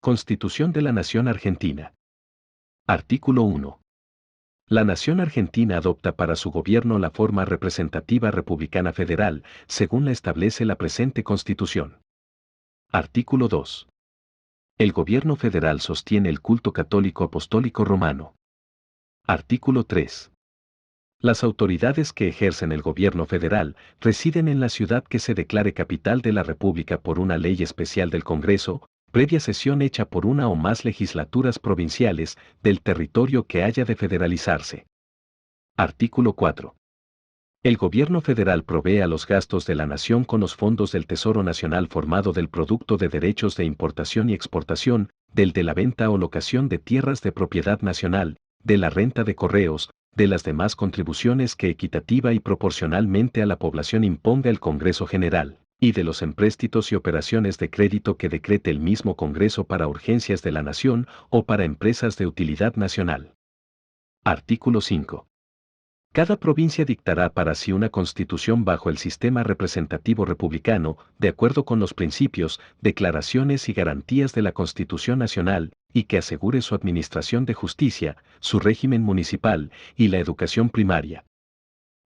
Constitución de la Nación Argentina. Artículo 1. La Nación Argentina adopta para su gobierno la forma representativa republicana federal, según la establece la presente Constitución. Artículo 2. El gobierno federal sostiene el culto católico apostólico romano. Artículo 3. Las autoridades que ejercen el gobierno federal residen en la ciudad que se declare capital de la República por una ley especial del Congreso, previa sesión hecha por una o más legislaturas provinciales del territorio que haya de federalizarse. Artículo 4. El gobierno federal provee a los gastos de la nación con los fondos del Tesoro Nacional formado del producto de derechos de importación y exportación, del de la venta o locación de tierras de propiedad nacional, de la renta de correos, de las demás contribuciones que equitativa y proporcionalmente a la población imponga el Congreso General, y de los empréstitos y operaciones de crédito que decrete el mismo Congreso para urgencias de la nación o para empresas de utilidad nacional. Artículo 5. Cada provincia dictará para sí una constitución bajo el sistema representativo republicano, de acuerdo con los principios, declaraciones y garantías de la Constitución Nacional, y que asegure su administración de justicia, su régimen municipal y la educación primaria.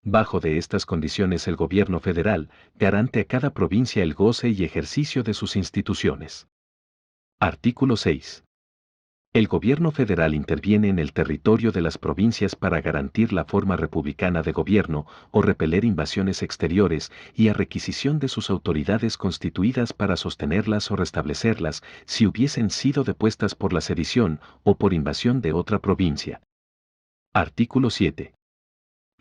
Bajo de estas condiciones el gobierno federal garante a cada provincia el goce y ejercicio de sus instituciones. Artículo 6. El gobierno federal interviene en el territorio de las provincias para garantir la forma republicana de gobierno o repeler invasiones exteriores y a requisición de sus autoridades constituidas para sostenerlas o restablecerlas si hubiesen sido depuestas por la sedición o por invasión de otra provincia. Artículo 7.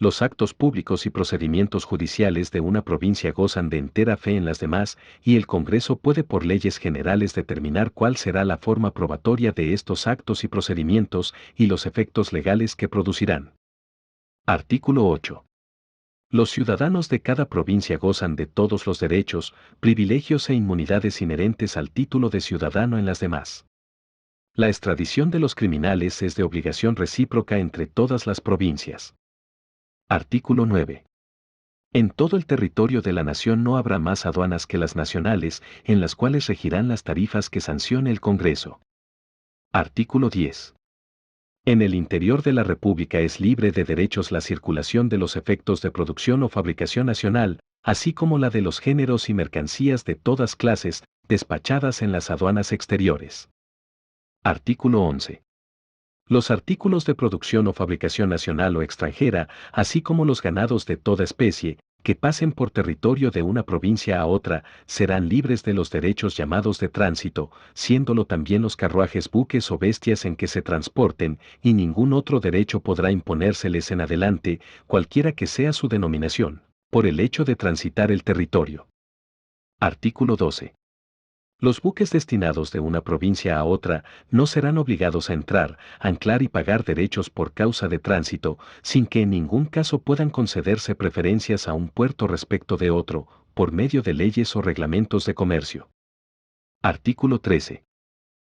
Los actos públicos y procedimientos judiciales de una provincia gozan de entera fe en las demás, y el Congreso puede por leyes generales determinar cuál será la forma probatoria de estos actos y procedimientos y los efectos legales que producirán. Artículo 8. Los ciudadanos de cada provincia gozan de todos los derechos, privilegios e inmunidades inherentes al título de ciudadano en las demás. La extradición de los criminales es de obligación recíproca entre todas las provincias. Artículo 9. En todo el territorio de la nación no habrá más aduanas que las nacionales, en las cuales regirán las tarifas que sancione el Congreso. Artículo 10. En el interior de la República es libre de derechos la circulación de los efectos de producción o fabricación nacional, así como la de los géneros y mercancías de todas clases, despachadas en las aduanas exteriores. Artículo 11. Los artículos de producción o fabricación nacional o extranjera, así como los ganados de toda especie, que pasen por territorio de una provincia a otra, serán libres de los derechos llamados de tránsito, siéndolo también los carruajes, buques o bestias en que se transporten, y ningún otro derecho podrá imponérseles en adelante, cualquiera que sea su denominación, por el hecho de transitar el territorio. Artículo 12. Los buques destinados de una provincia a otra no serán obligados a entrar, anclar y pagar derechos por causa de tránsito, sin que en ningún caso puedan concederse preferencias a un puerto respecto de otro, por medio de leyes o reglamentos de comercio. Artículo 13.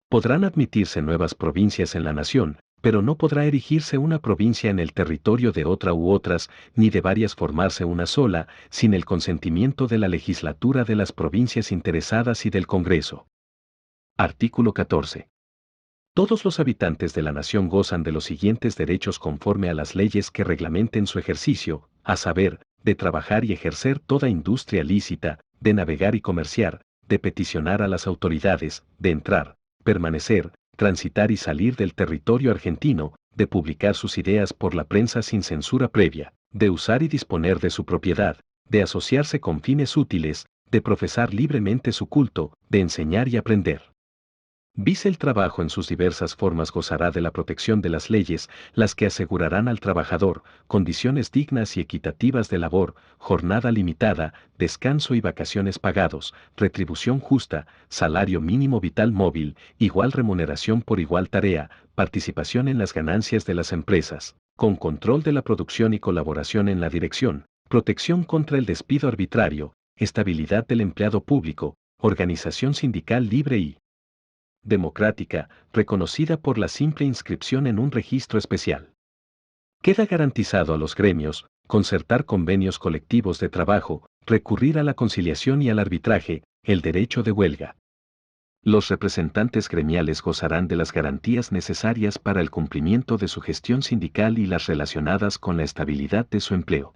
Podrán admitirse nuevas provincias en la nación, pero no podrá erigirse una provincia en el territorio de otra u otras, ni de varias formarse una sola, sin el consentimiento de la legislatura de las provincias interesadas y del Congreso. Artículo 14. Todos los habitantes de la nación gozan de los siguientes derechos conforme a las leyes que reglamenten su ejercicio, a saber, de trabajar y ejercer toda industria lícita, de navegar y comerciar, de peticionar a las autoridades, de entrar, permanecer, transitar y salir del territorio argentino, de publicar sus ideas por la prensa sin censura previa, de usar y disponer de su propiedad, de asociarse con fines útiles, de profesar libremente su culto, de enseñar y aprender. Vice el trabajo en sus diversas formas gozará de la protección de las leyes, las que asegurarán al trabajador condiciones dignas y equitativas de labor, jornada limitada, descanso y vacaciones pagados, retribución justa, salario mínimo vital móvil, igual remuneración por igual tarea, participación en las ganancias de las empresas, con control de la producción y colaboración en la dirección, protección contra el despido arbitrario, estabilidad del empleado público, organización sindical libre y democrática, reconocida por la simple inscripción en un registro especial. Queda garantizado a los gremios concertar convenios colectivos de trabajo, recurrir a la conciliación y al arbitraje, el derecho de huelga. Los representantes gremiales gozarán de las garantías necesarias para el cumplimiento de su gestión sindical y las relacionadas con la estabilidad de su empleo.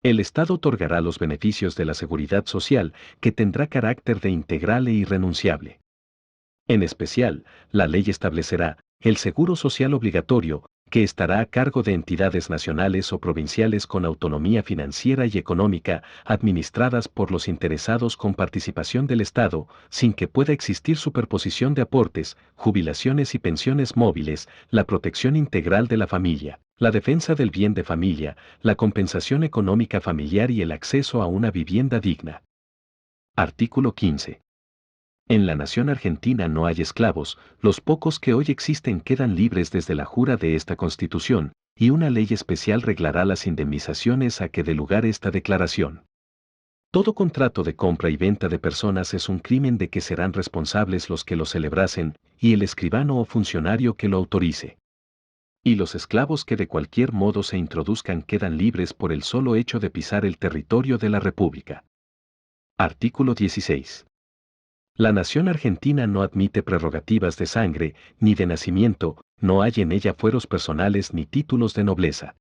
El Estado otorgará los beneficios de la seguridad social, que tendrá carácter de integral e irrenunciable. En especial, la ley establecerá el seguro social obligatorio, que estará a cargo de entidades nacionales o provinciales con autonomía financiera y económica, administradas por los interesados con participación del Estado, sin que pueda existir superposición de aportes, jubilaciones y pensiones móviles, la protección integral de la familia, la defensa del bien de familia, la compensación económica familiar y el acceso a una vivienda digna. Artículo 15. En la nación argentina no hay esclavos, los pocos que hoy existen quedan libres desde la jura de esta Constitución, y una ley especial reglará las indemnizaciones a que dé lugar esta declaración. Todo contrato de compra y venta de personas es un crimen de que serán responsables los que lo celebrasen, y el escribano o funcionario que lo autorice. Y los esclavos que de cualquier modo se introduzcan quedan libres por el solo hecho de pisar el territorio de la República. Artículo 16. La nación argentina no admite prerrogativas de sangre, ni de nacimiento, no hay en ella fueros personales ni títulos de nobleza.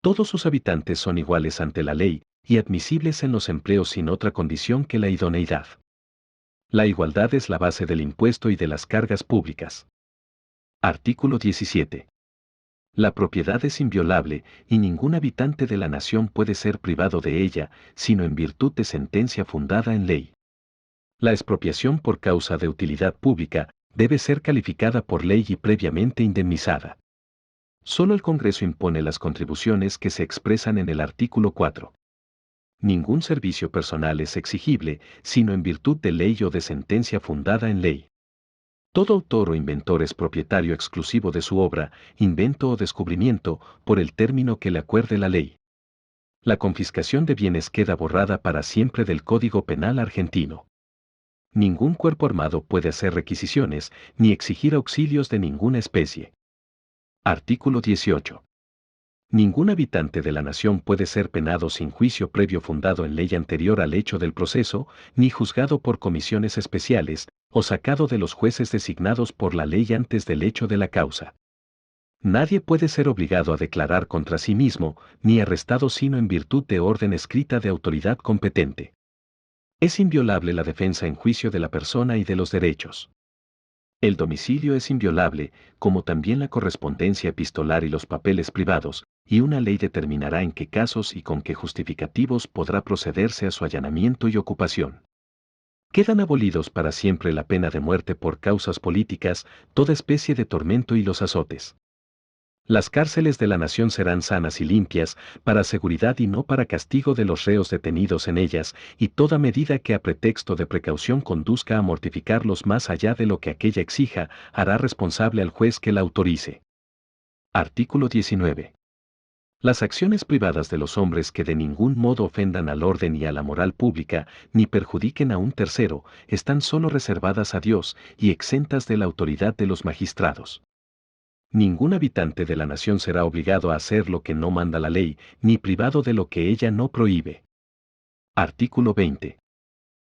Todos sus habitantes son iguales ante la ley, y admisibles en los empleos sin otra condición que la idoneidad. La igualdad es la base del impuesto y de las cargas públicas. Artículo 17. La propiedad es inviolable, y ningún habitante de la nación puede ser privado de ella, sino en virtud de sentencia fundada en ley. La expropiación por causa de utilidad pública debe ser calificada por ley y previamente indemnizada. Solo el Congreso impone las contribuciones que se expresan en el artículo 4. Ningún servicio personal es exigible, sino en virtud de ley o de sentencia fundada en ley. Todo autor o inventor es propietario exclusivo de su obra, invento o descubrimiento, por el término que le acuerde la ley. La confiscación de bienes queda borrada para siempre del Código Penal argentino. Ningún cuerpo armado puede hacer requisiciones, ni exigir auxilios de ninguna especie. Artículo 18. Ningún habitante de la nación puede ser penado sin juicio previo fundado en ley anterior al hecho del proceso, ni juzgado por comisiones especiales, o sacado de los jueces designados por la ley antes del hecho de la causa. Nadie puede ser obligado a declarar contra sí mismo, ni arrestado sino en virtud de orden escrita de autoridad competente. Es inviolable la defensa en juicio de la persona y de los derechos. El domicilio es inviolable, como también la correspondencia epistolar y los papeles privados, y una ley determinará en qué casos y con qué justificativos podrá procederse a su allanamiento y ocupación. Quedan abolidos para siempre la pena de muerte por causas políticas, toda especie de tormento y los azotes. Las cárceles de la nación serán sanas y limpias, para seguridad y no para castigo de los reos detenidos en ellas, y toda medida que a pretexto de precaución conduzca a mortificarlos más allá de lo que aquella exija, hará responsable al juez que la autorice. Artículo 19. Las acciones privadas de los hombres que de ningún modo ofendan al orden y a la moral pública, ni perjudiquen a un tercero, están solo reservadas a Dios y exentas de la autoridad de los magistrados. Ningún habitante de la nación será obligado a hacer lo que no manda la ley, ni privado de lo que ella no prohíbe. Artículo 20.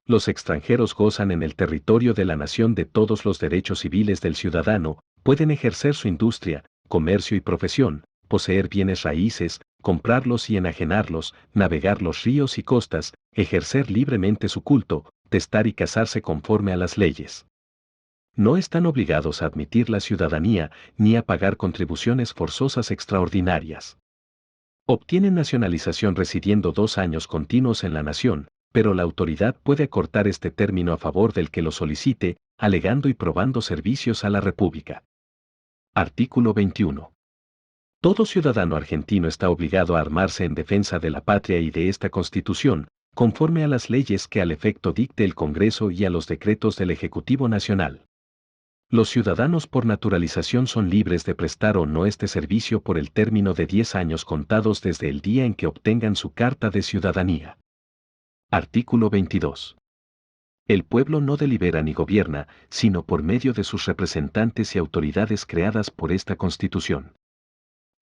Los extranjeros gozan en el territorio de la nación de todos los derechos civiles del ciudadano, pueden ejercer su industria, comercio y profesión, poseer bienes raíces, comprarlos y enajenarlos, navegar los ríos y costas, ejercer libremente su culto, testar y casarse conforme a las leyes. No están obligados a admitir la ciudadanía ni a pagar contribuciones forzosas extraordinarias. Obtienen nacionalización residiendo 2 años continuos en la nación, pero la autoridad puede acortar este término a favor del que lo solicite, alegando y probando servicios a la República. Artículo 21. Todo ciudadano argentino está obligado a armarse en defensa de la patria y de esta Constitución, conforme a las leyes que al efecto dicte el Congreso y a los decretos del Ejecutivo Nacional. Los ciudadanos por naturalización son libres de prestar o no este servicio por el término de 10 años contados desde el día en que obtengan su carta de ciudadanía. Artículo 22. El pueblo no delibera ni gobierna, sino por medio de sus representantes y autoridades creadas por esta Constitución.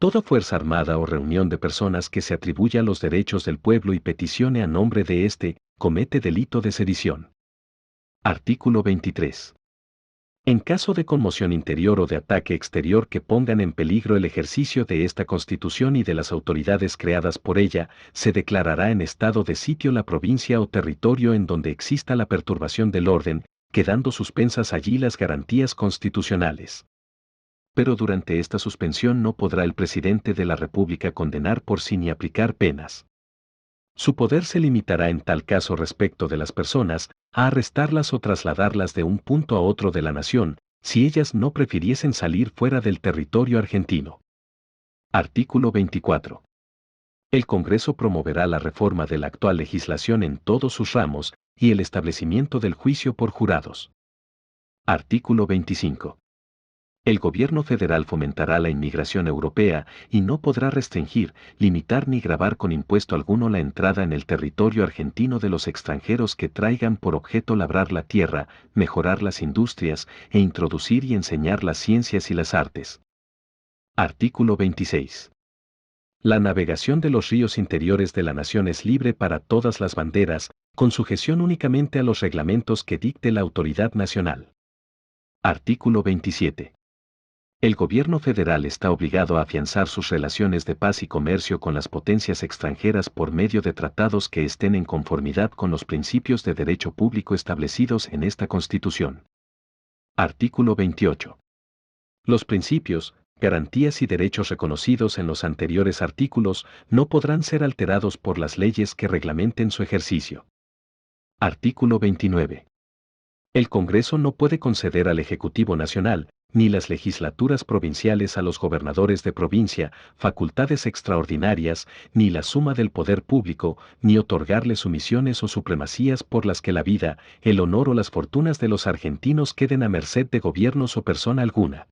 Toda fuerza armada o reunión de personas que se atribuya los derechos del pueblo y peticione a nombre de éste, comete delito de sedición. Artículo 23. En caso de conmoción interior o de ataque exterior que pongan en peligro el ejercicio de esta Constitución y de las autoridades creadas por ella, se declarará en estado de sitio la provincia o territorio en donde exista la perturbación del orden, quedando suspensas allí las garantías constitucionales. Pero durante esta suspensión no podrá el presidente de la República condenar por sí ni aplicar penas. Su poder se limitará en tal caso respecto de las personas, a arrestarlas o trasladarlas de un punto a otro de la nación, si ellas no prefiriesen salir fuera del territorio argentino. Artículo 24. El Congreso promoverá la reforma de la actual legislación en todos sus ramos, y el establecimiento del juicio por jurados. Artículo 25. El gobierno federal fomentará la inmigración europea y no podrá restringir, limitar ni gravar con impuesto alguno la entrada en el territorio argentino de los extranjeros que traigan por objeto labrar la tierra, mejorar las industrias e introducir y enseñar las ciencias y las artes. Artículo 26. La navegación de los ríos interiores de la nación es libre para todas las banderas, con sujeción únicamente a los reglamentos que dicte la autoridad nacional. Artículo 27. El gobierno federal está obligado a afianzar sus relaciones de paz y comercio con las potencias extranjeras por medio de tratados que estén en conformidad con los principios de derecho público establecidos en esta Constitución. Artículo 28. Los principios, garantías y derechos reconocidos en los anteriores artículos no podrán ser alterados por las leyes que reglamenten su ejercicio. Artículo 29. El Congreso no puede conceder al Ejecutivo Nacional, ni las legislaturas provinciales a los gobernadores de provincia, facultades extraordinarias, ni la suma del poder público, ni otorgarles sumisiones o supremacías por las que la vida, el honor o las fortunas de los argentinos queden a merced de gobiernos o persona alguna.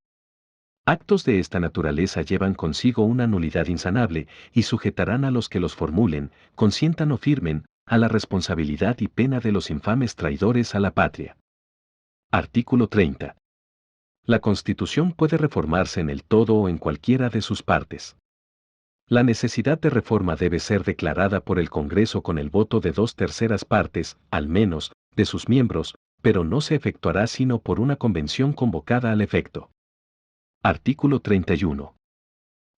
Actos de esta naturaleza llevan consigo una nulidad insanable y sujetarán a los que los formulen, consientan o firmen, a la responsabilidad y pena de los infames traidores a la patria. Artículo 30. La Constitución puede reformarse en el todo o en cualquiera de sus partes. La necesidad de reforma debe ser declarada por el Congreso con el voto de 2/3 partes, al menos, de sus miembros, pero no se efectuará sino por una convención convocada al efecto. Artículo 31.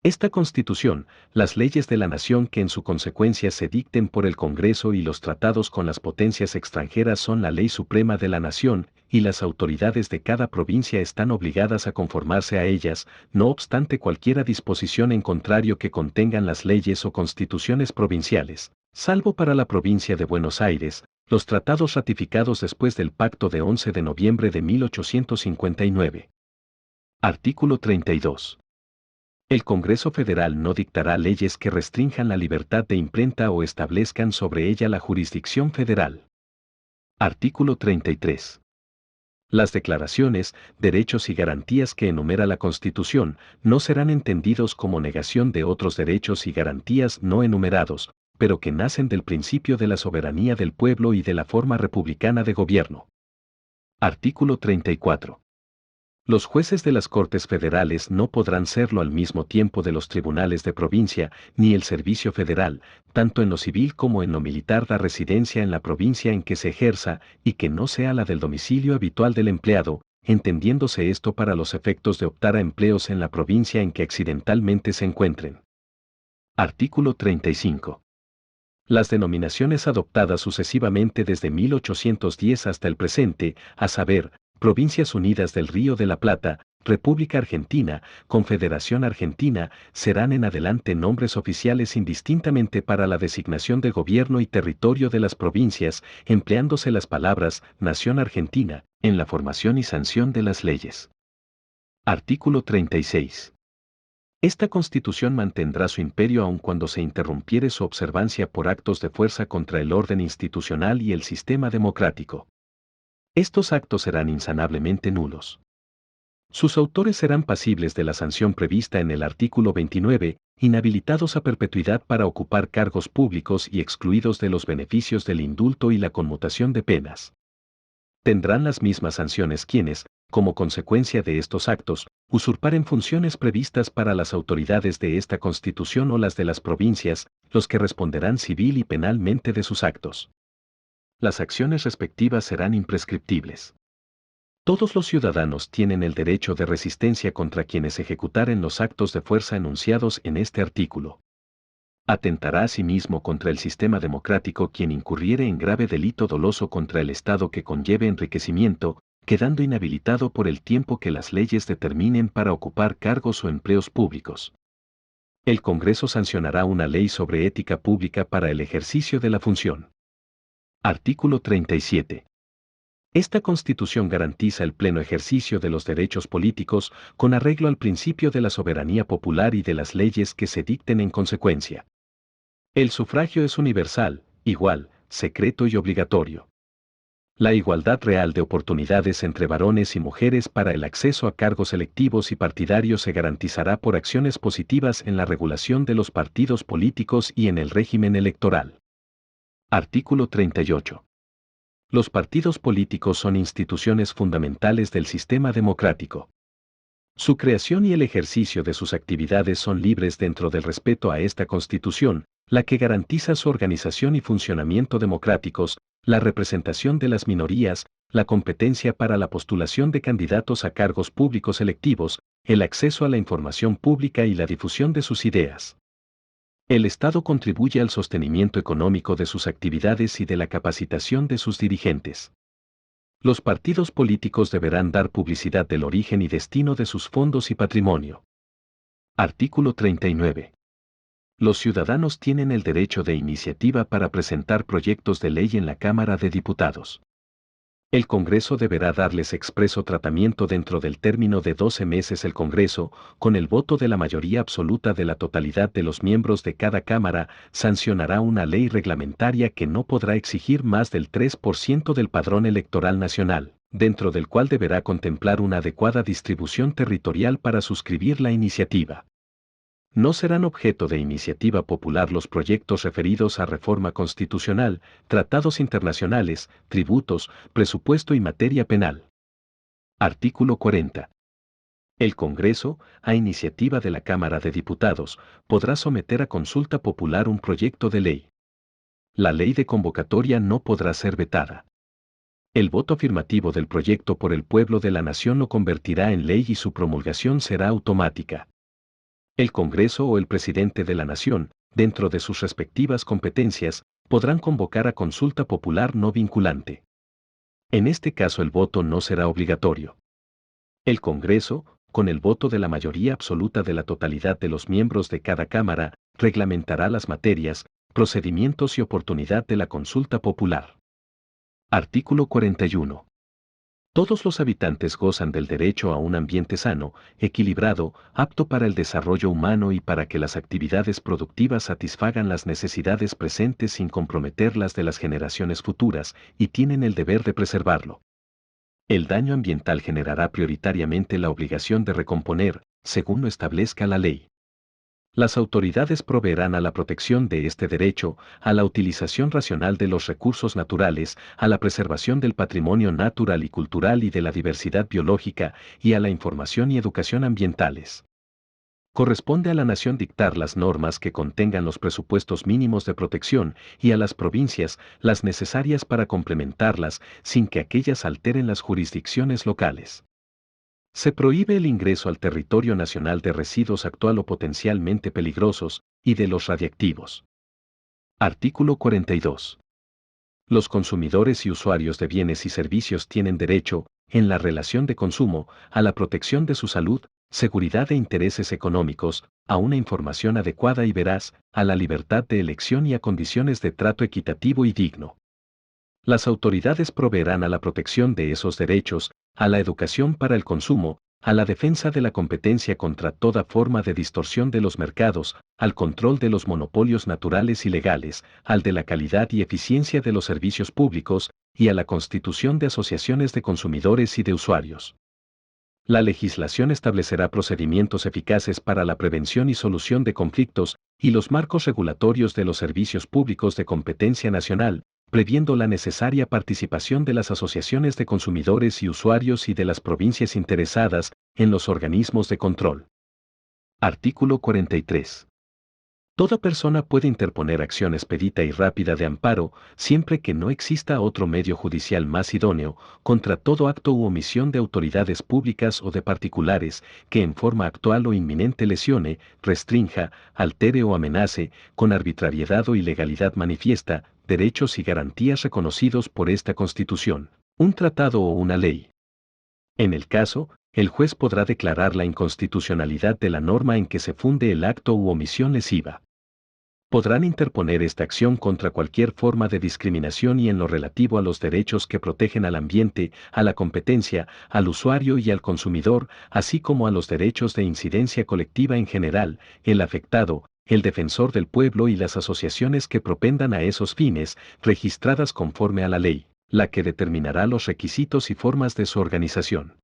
Esta Constitución, las leyes de la nación que en su consecuencia se dicten por el Congreso y los tratados con las potencias extranjeras son la ley suprema de la nación, y las autoridades de cada provincia están obligadas a conformarse a ellas, no obstante cualquiera disposición en contrario que contengan las leyes o constituciones provinciales, salvo para la provincia de Buenos Aires, los tratados ratificados después del Pacto de 11 de noviembre de 1859. Artículo 32. El Congreso Federal no dictará leyes que restrinjan la libertad de imprenta o establezcan sobre ella la jurisdicción federal. Artículo 33. Las declaraciones, derechos y garantías que enumera la Constitución no serán entendidos como negación de otros derechos y garantías no enumerados, pero que nacen del principio de la soberanía del pueblo y de la forma republicana de gobierno. Artículo 34. Los jueces de las Cortes Federales no podrán serlo al mismo tiempo de los tribunales de provincia, ni el Servicio Federal, tanto en lo civil como en lo militar da residencia en la provincia en que se ejerza y que no sea la del domicilio habitual del empleado, entendiéndose esto para los efectos de optar a empleos en la provincia en que accidentalmente se encuentren. Artículo 35. Las denominaciones adoptadas sucesivamente desde 1810 hasta el presente, a saber, Provincias Unidas del Río de la Plata, República Argentina, Confederación Argentina, serán en adelante nombres oficiales indistintamente para la designación de gobierno y territorio de las provincias, empleándose las palabras Nación Argentina, en la formación y sanción de las leyes. Artículo 36. Esta Constitución mantendrá su imperio aun cuando se interrumpiere su observancia por actos de fuerza contra el orden institucional y el sistema democrático. Estos actos serán insanablemente nulos. Sus autores serán pasibles de la sanción prevista en el artículo 29, inhabilitados a perpetuidad para ocupar cargos públicos y excluidos de los beneficios del indulto y la conmutación de penas. Tendrán las mismas sanciones quienes, como consecuencia de estos actos, usurparen funciones previstas para las autoridades de esta Constitución o las de las provincias, los que responderán civil y penalmente de sus actos. Las acciones respectivas serán imprescriptibles. Todos los ciudadanos tienen el derecho de resistencia contra quienes ejecutaren los actos de fuerza enunciados en este artículo. Atentará asimismo contra el sistema democrático quien incurriere en grave delito doloso contra el Estado que conlleve enriquecimiento, quedando inhabilitado por el tiempo que las leyes determinen para ocupar cargos o empleos públicos. El Congreso sancionará una ley sobre ética pública para el ejercicio de la función. Artículo 37. Esta Constitución garantiza el pleno ejercicio de los derechos políticos con arreglo al principio de la soberanía popular y de las leyes que se dicten en consecuencia. El sufragio es universal, igual, secreto y obligatorio. La igualdad real de oportunidades entre varones y mujeres para el acceso a cargos electivos y partidarios se garantizará por acciones positivas en la regulación de los partidos políticos y en el régimen electoral. Artículo 38. Los partidos políticos son instituciones fundamentales del sistema democrático. Su creación y el ejercicio de sus actividades son libres dentro del respeto a esta Constitución, la que garantiza su organización y funcionamiento democráticos, la representación de las minorías, la competencia para la postulación de candidatos a cargos públicos electivos, el acceso a la información pública y la difusión de sus ideas. El Estado contribuye al sostenimiento económico de sus actividades y de la capacitación de sus dirigentes. Los partidos políticos deberán dar publicidad del origen y destino de sus fondos y patrimonio. Artículo 39. Los ciudadanos tienen el derecho de iniciativa para presentar proyectos de ley en la Cámara de Diputados. El Congreso deberá darles expreso tratamiento dentro del término de 12 meses. El Congreso, con el voto de la mayoría absoluta de la totalidad de los miembros de cada Cámara, sancionará una ley reglamentaria que no podrá exigir más del 3% del padrón electoral nacional, dentro del cual deberá contemplar una adecuada distribución territorial para suscribir la iniciativa. No serán objeto de iniciativa popular los proyectos referidos a reforma constitucional, tratados internacionales, tributos, presupuesto y materia penal. Artículo 40. El Congreso, a iniciativa de la Cámara de Diputados, podrá someter a consulta popular un proyecto de ley. La ley de convocatoria no podrá ser vetada. El voto afirmativo del proyecto por el pueblo de la nación lo convertirá en ley y su promulgación será automática. El Congreso o el presidente de la Nación, dentro de sus respectivas competencias, podrán convocar a consulta popular no vinculante. En este caso el voto no será obligatorio. El Congreso, con el voto de la mayoría absoluta de la totalidad de los miembros de cada Cámara, reglamentará las materias, procedimientos y oportunidad de la consulta popular. Artículo 41. Todos los habitantes gozan del derecho a un ambiente sano, equilibrado, apto para el desarrollo humano y para que las actividades productivas satisfagan las necesidades presentes sin comprometer las de las generaciones futuras, y tienen el deber de preservarlo. El daño ambiental generará prioritariamente la obligación de recomponer, según lo establezca la ley. Las autoridades proveerán a la protección de este derecho, a la utilización racional de los recursos naturales, a la preservación del patrimonio natural y cultural y de la diversidad biológica, y a la información y educación ambientales. Corresponde a la nación dictar las normas que contengan los presupuestos mínimos de protección y a las provincias las necesarias para complementarlas sin que aquellas alteren las jurisdicciones locales. Se prohíbe el ingreso al territorio nacional de residuos actual o potencialmente peligrosos, y de los radiactivos. Artículo 42. Los consumidores y usuarios de bienes y servicios tienen derecho, en la relación de consumo, a la protección de su salud, seguridad e intereses económicos, a una información adecuada y veraz, a la libertad de elección y a condiciones de trato equitativo y digno. Las autoridades proveerán a la protección de esos derechos, a la educación para el consumo, a la defensa de la competencia contra toda forma de distorsión de los mercados, al control de los monopolios naturales y legales, al de la calidad y eficiencia de los servicios públicos, y a la constitución de asociaciones de consumidores y de usuarios. La legislación establecerá procedimientos eficaces para la prevención y solución de conflictos, y los marcos regulatorios de los servicios públicos de competencia nacional, previendo la necesaria participación de las asociaciones de consumidores y usuarios y de las provincias interesadas en los organismos de control. Artículo 43. Toda persona puede interponer acción expedita y rápida de amparo, siempre que no exista otro medio judicial más idóneo, contra todo acto u omisión de autoridades públicas o de particulares, que en forma actual o inminente lesione, restrinja, altere o amenace, con arbitrariedad o ilegalidad manifiesta, derechos y garantías reconocidos por esta Constitución, un tratado o una ley. En el caso, el juez podrá declarar la inconstitucionalidad de la norma en que se funde el acto u omisión lesiva. Podrán interponer esta acción contra cualquier forma de discriminación y en lo relativo a los derechos que protegen al ambiente, a la competencia, al usuario y al consumidor, así como a los derechos de incidencia colectiva en general, el afectado, el defensor del pueblo y las asociaciones que propendan a esos fines, registradas conforme a la ley, la que determinará los requisitos y formas de su organización.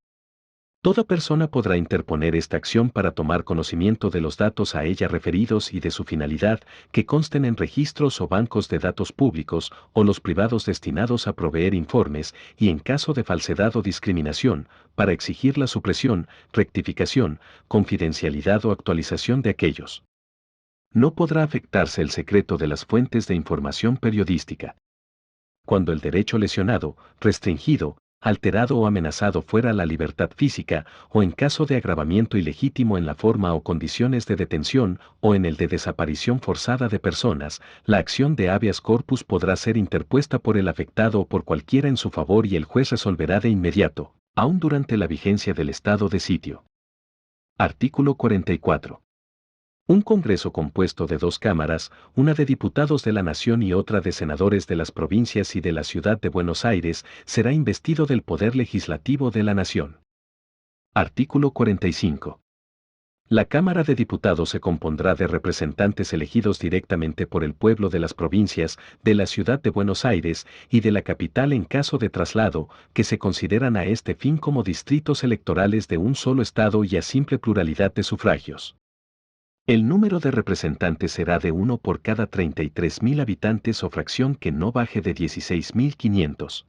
Toda persona podrá interponer esta acción para tomar conocimiento de los datos a ella referidos y de su finalidad, que consten en registros o bancos de datos públicos o los privados destinados a proveer informes, y en caso de falsedad o discriminación, para exigir la supresión, rectificación, confidencialidad o actualización de aquellos. No podrá afectarse el secreto de las fuentes de información periodística. Cuando el derecho lesionado, restringido, alterado o amenazado fuera la libertad física, o en caso de agravamiento ilegítimo en la forma o condiciones de detención, o en el de desaparición forzada de personas, la acción de habeas corpus podrá ser interpuesta por el afectado o por cualquiera en su favor y el juez resolverá de inmediato, aún durante la vigencia del estado de sitio. Artículo 44. Un Congreso compuesto de 2 cámaras, una de diputados de la Nación y otra de senadores de las provincias y de la Ciudad de Buenos Aires, será investido del Poder Legislativo de la Nación. Artículo 45. La Cámara de Diputados se compondrá de representantes elegidos directamente por el pueblo de las provincias, de la Ciudad de Buenos Aires y de la capital en caso de traslado, que se consideran a este fin como distritos electorales de un solo estado y a simple pluralidad de sufragios. El número de representantes será de 1 por cada 33.000 habitantes o fracción que no baje de 16.500.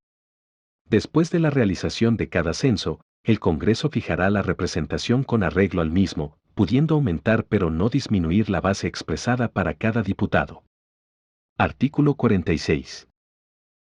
Después de la realización de cada censo, el Congreso fijará la representación con arreglo al mismo, pudiendo aumentar pero no disminuir la base expresada para cada diputado. Artículo 46.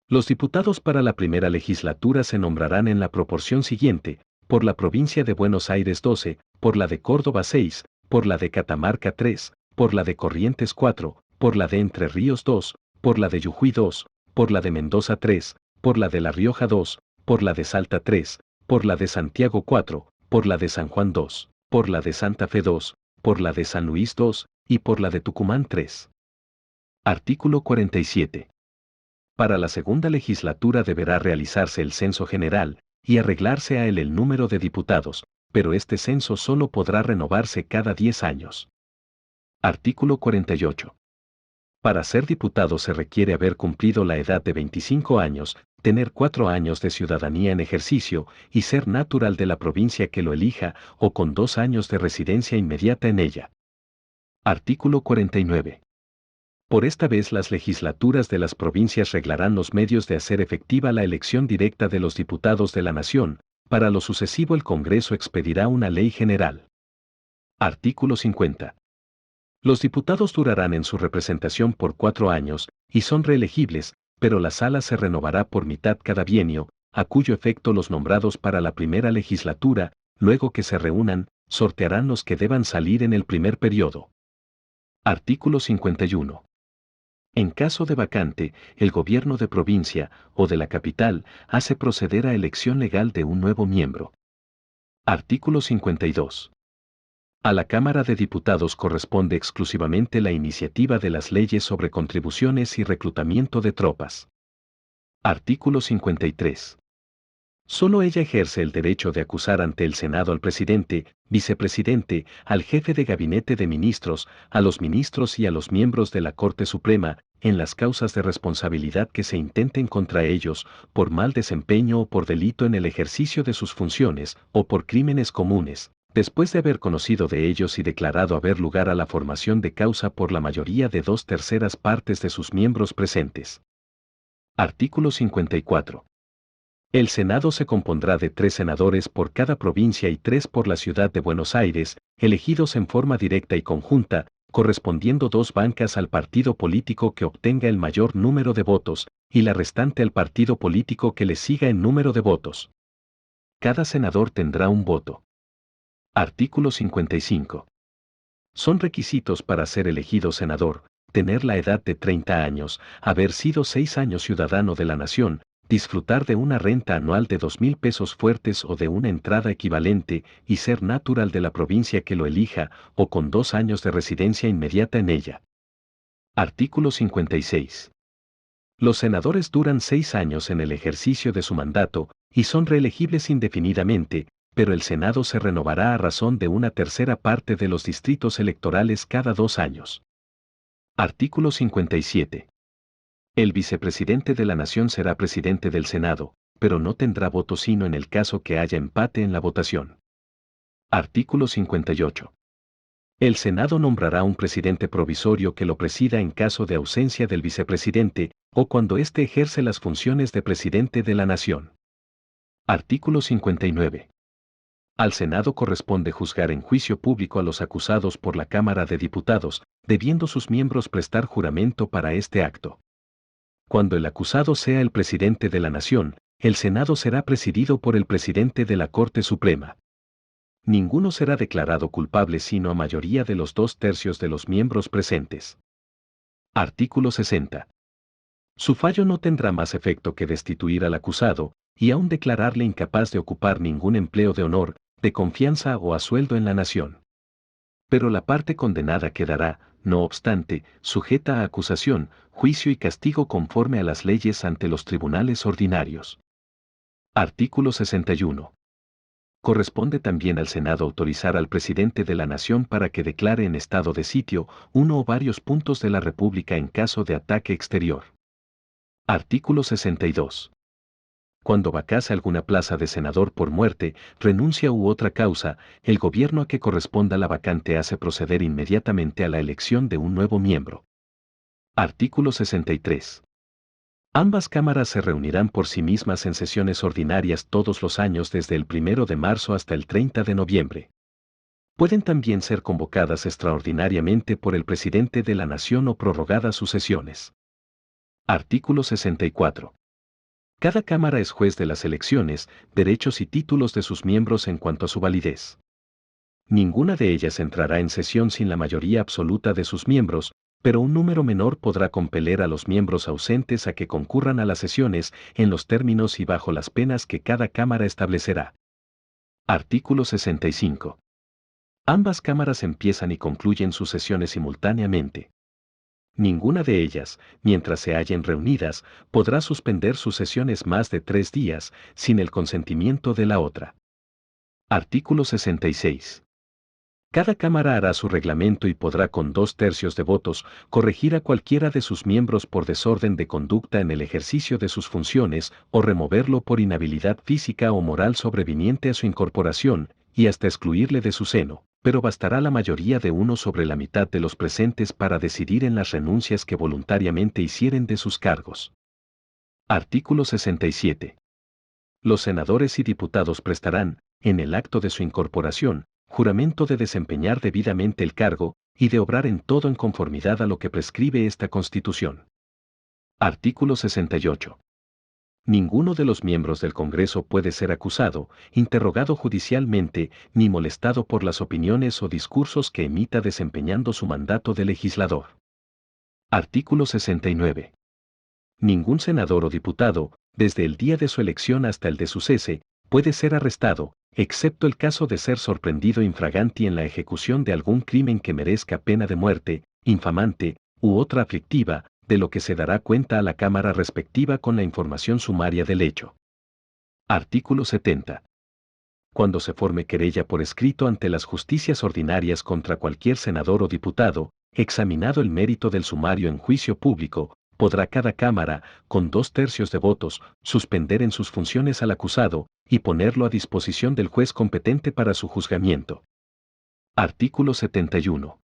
Los diputados para la primera legislatura se nombrarán en la proporción siguiente: por la provincia de Buenos Aires 12, por la de Córdoba 6, por la de Catamarca 3, por la de Corrientes 4, por la de Entre Ríos 2, por la de Jujuy 2, por la de Mendoza 3, por la de La Rioja 2, por la de Salta 3, por la de Santiago 4, por la de San Juan 2, por la de Santa Fe 2, por la de San Luis 2, y por la de Tucumán 3. Artículo 47. Para la segunda legislatura deberá realizarse el censo general, y arreglarse a él el número de diputados, pero este censo solo podrá renovarse cada 10 años. Artículo 48. Para ser diputado se requiere haber cumplido la edad de 25 años, tener 4 años de ciudadanía en ejercicio y ser natural de la provincia que lo elija o con 2 años de residencia inmediata en ella. Artículo 49. Por esta vez las legislaturas de las provincias reglarán los medios de hacer efectiva la elección directa de los diputados de la Nación. Para lo sucesivo el Congreso expedirá una ley general. Artículo 50. Los diputados durarán en su representación por 4 años, y son reelegibles, pero la sala se renovará por mitad cada bienio, a cuyo efecto los nombrados para la primera legislatura, luego que se reúnan, sortearán los que deban salir en el primer periodo. Artículo 51. En caso de vacante, el gobierno de provincia o de la capital hace proceder a elección legal de un nuevo miembro. Artículo 52. A la Cámara de Diputados corresponde exclusivamente la iniciativa de las leyes sobre contribuciones y reclutamiento de tropas. Artículo 53. Solo ella ejerce el derecho de acusar ante el Senado al presidente, vicepresidente, al jefe de gabinete de ministros, a los ministros y a los miembros de la Corte Suprema, en las causas de responsabilidad que se intenten contra ellos, por mal desempeño o por delito en el ejercicio de sus funciones, o por crímenes comunes, después de haber conocido de ellos y declarado haber lugar a la formación de causa por la mayoría de 2/3 partes de sus miembros presentes. Artículo 54. El Senado se compondrá de 3 senadores por cada provincia y 3 por la Ciudad de Buenos Aires, elegidos en forma directa y conjunta, correspondiendo 2 bancas al partido político que obtenga el mayor número de votos, y la restante al partido político que le siga en número de votos. Cada senador tendrá un voto. Artículo 55. Son requisitos para ser elegido senador: tener la edad de 30 años, haber sido 6 años ciudadano de la nación, disfrutar de una renta anual de 2.000 pesos fuertes o de una entrada equivalente, y ser natural de la provincia que lo elija, o con 2 años de residencia inmediata en ella. Artículo 56. Los senadores duran 6 años en el ejercicio de su mandato, y son reelegibles indefinidamente, pero el Senado se renovará a razón de una tercera parte de los distritos electorales cada 2 años. Artículo 57. El vicepresidente de la Nación será presidente del Senado, pero no tendrá voto sino en el caso que haya empate en la votación. Artículo 58. El Senado nombrará un presidente provisorio que lo presida en caso de ausencia del vicepresidente, o cuando éste ejerce las funciones de presidente de la Nación. Artículo 59. Al Senado corresponde juzgar en juicio público a los acusados por la Cámara de Diputados, debiendo sus miembros prestar juramento para este acto. Cuando el acusado sea el presidente de la Nación, el Senado será presidido por el presidente de la Corte Suprema. Ninguno será declarado culpable sino a mayoría de los 2/3 de los miembros presentes. Artículo 60. Su fallo no tendrá más efecto que destituir al acusado, y aún declararle incapaz de ocupar ningún empleo de honor, de confianza o a sueldo en la nación. Pero la parte condenada quedará, no obstante, sujeta a acusación, juicio y castigo conforme a las leyes ante los tribunales ordinarios. Artículo 61. Corresponde también al Senado autorizar al presidente de la Nación para que declare en estado de sitio uno o varios puntos de la República en caso de ataque exterior. Artículo 62. Cuando vacase alguna plaza de senador por muerte, renuncia u otra causa, el gobierno a que corresponda la vacante hace proceder inmediatamente a la elección de un nuevo miembro. Artículo 63. Ambas cámaras se reunirán por sí mismas en sesiones ordinarias todos los años desde el 1 de marzo hasta el 30 de noviembre. Pueden también ser convocadas extraordinariamente por el presidente de la Nación o prorrogadas sus sesiones. Artículo 64. Cada cámara es juez de las elecciones, derechos y títulos de sus miembros en cuanto a su validez. Ninguna de ellas entrará en sesión sin la mayoría absoluta de sus miembros, pero un número menor podrá compeler a los miembros ausentes a que concurran a las sesiones en los términos y bajo las penas que cada cámara establecerá. Artículo 65. Ambas cámaras empiezan y concluyen sus sesiones simultáneamente. Ninguna de ellas, mientras se hallen reunidas, podrá suspender sus sesiones más de 3 días, sin el consentimiento de la otra. Artículo 66. Cada cámara hará su reglamento y podrá con 2/3 de votos corregir a cualquiera de sus miembros por desorden de conducta en el ejercicio de sus funciones o removerlo por inhabilidad física o moral sobreviniente a su incorporación, y hasta excluirle de su seno, pero bastará la mayoría de 1 sobre la mitad de los presentes para decidir en las renuncias que voluntariamente hicieren de sus cargos. Artículo 67. Los senadores y diputados prestarán, en el acto de su incorporación, juramento de desempeñar debidamente el cargo, y de obrar en todo en conformidad a lo que prescribe esta Constitución. Artículo 68. Ninguno de los miembros del Congreso puede ser acusado, interrogado judicialmente, ni molestado por las opiniones o discursos que emita desempeñando su mandato de legislador. Artículo 69. Ningún senador o diputado, desde el día de su elección hasta el de su cese, puede ser arrestado, excepto el caso de ser sorprendido infraganti en la ejecución de algún crimen que merezca pena de muerte, infamante, u otra aflictiva, de lo que se dará cuenta a la Cámara respectiva con la información sumaria del hecho. Artículo 70. Cuando se forme querella por escrito ante las justicias ordinarias contra cualquier senador o diputado, examinado el mérito del sumario en juicio público, podrá cada Cámara, con 2/3 de votos, suspender en sus funciones al acusado, y ponerlo a disposición del juez competente para su juzgamiento. Artículo 71.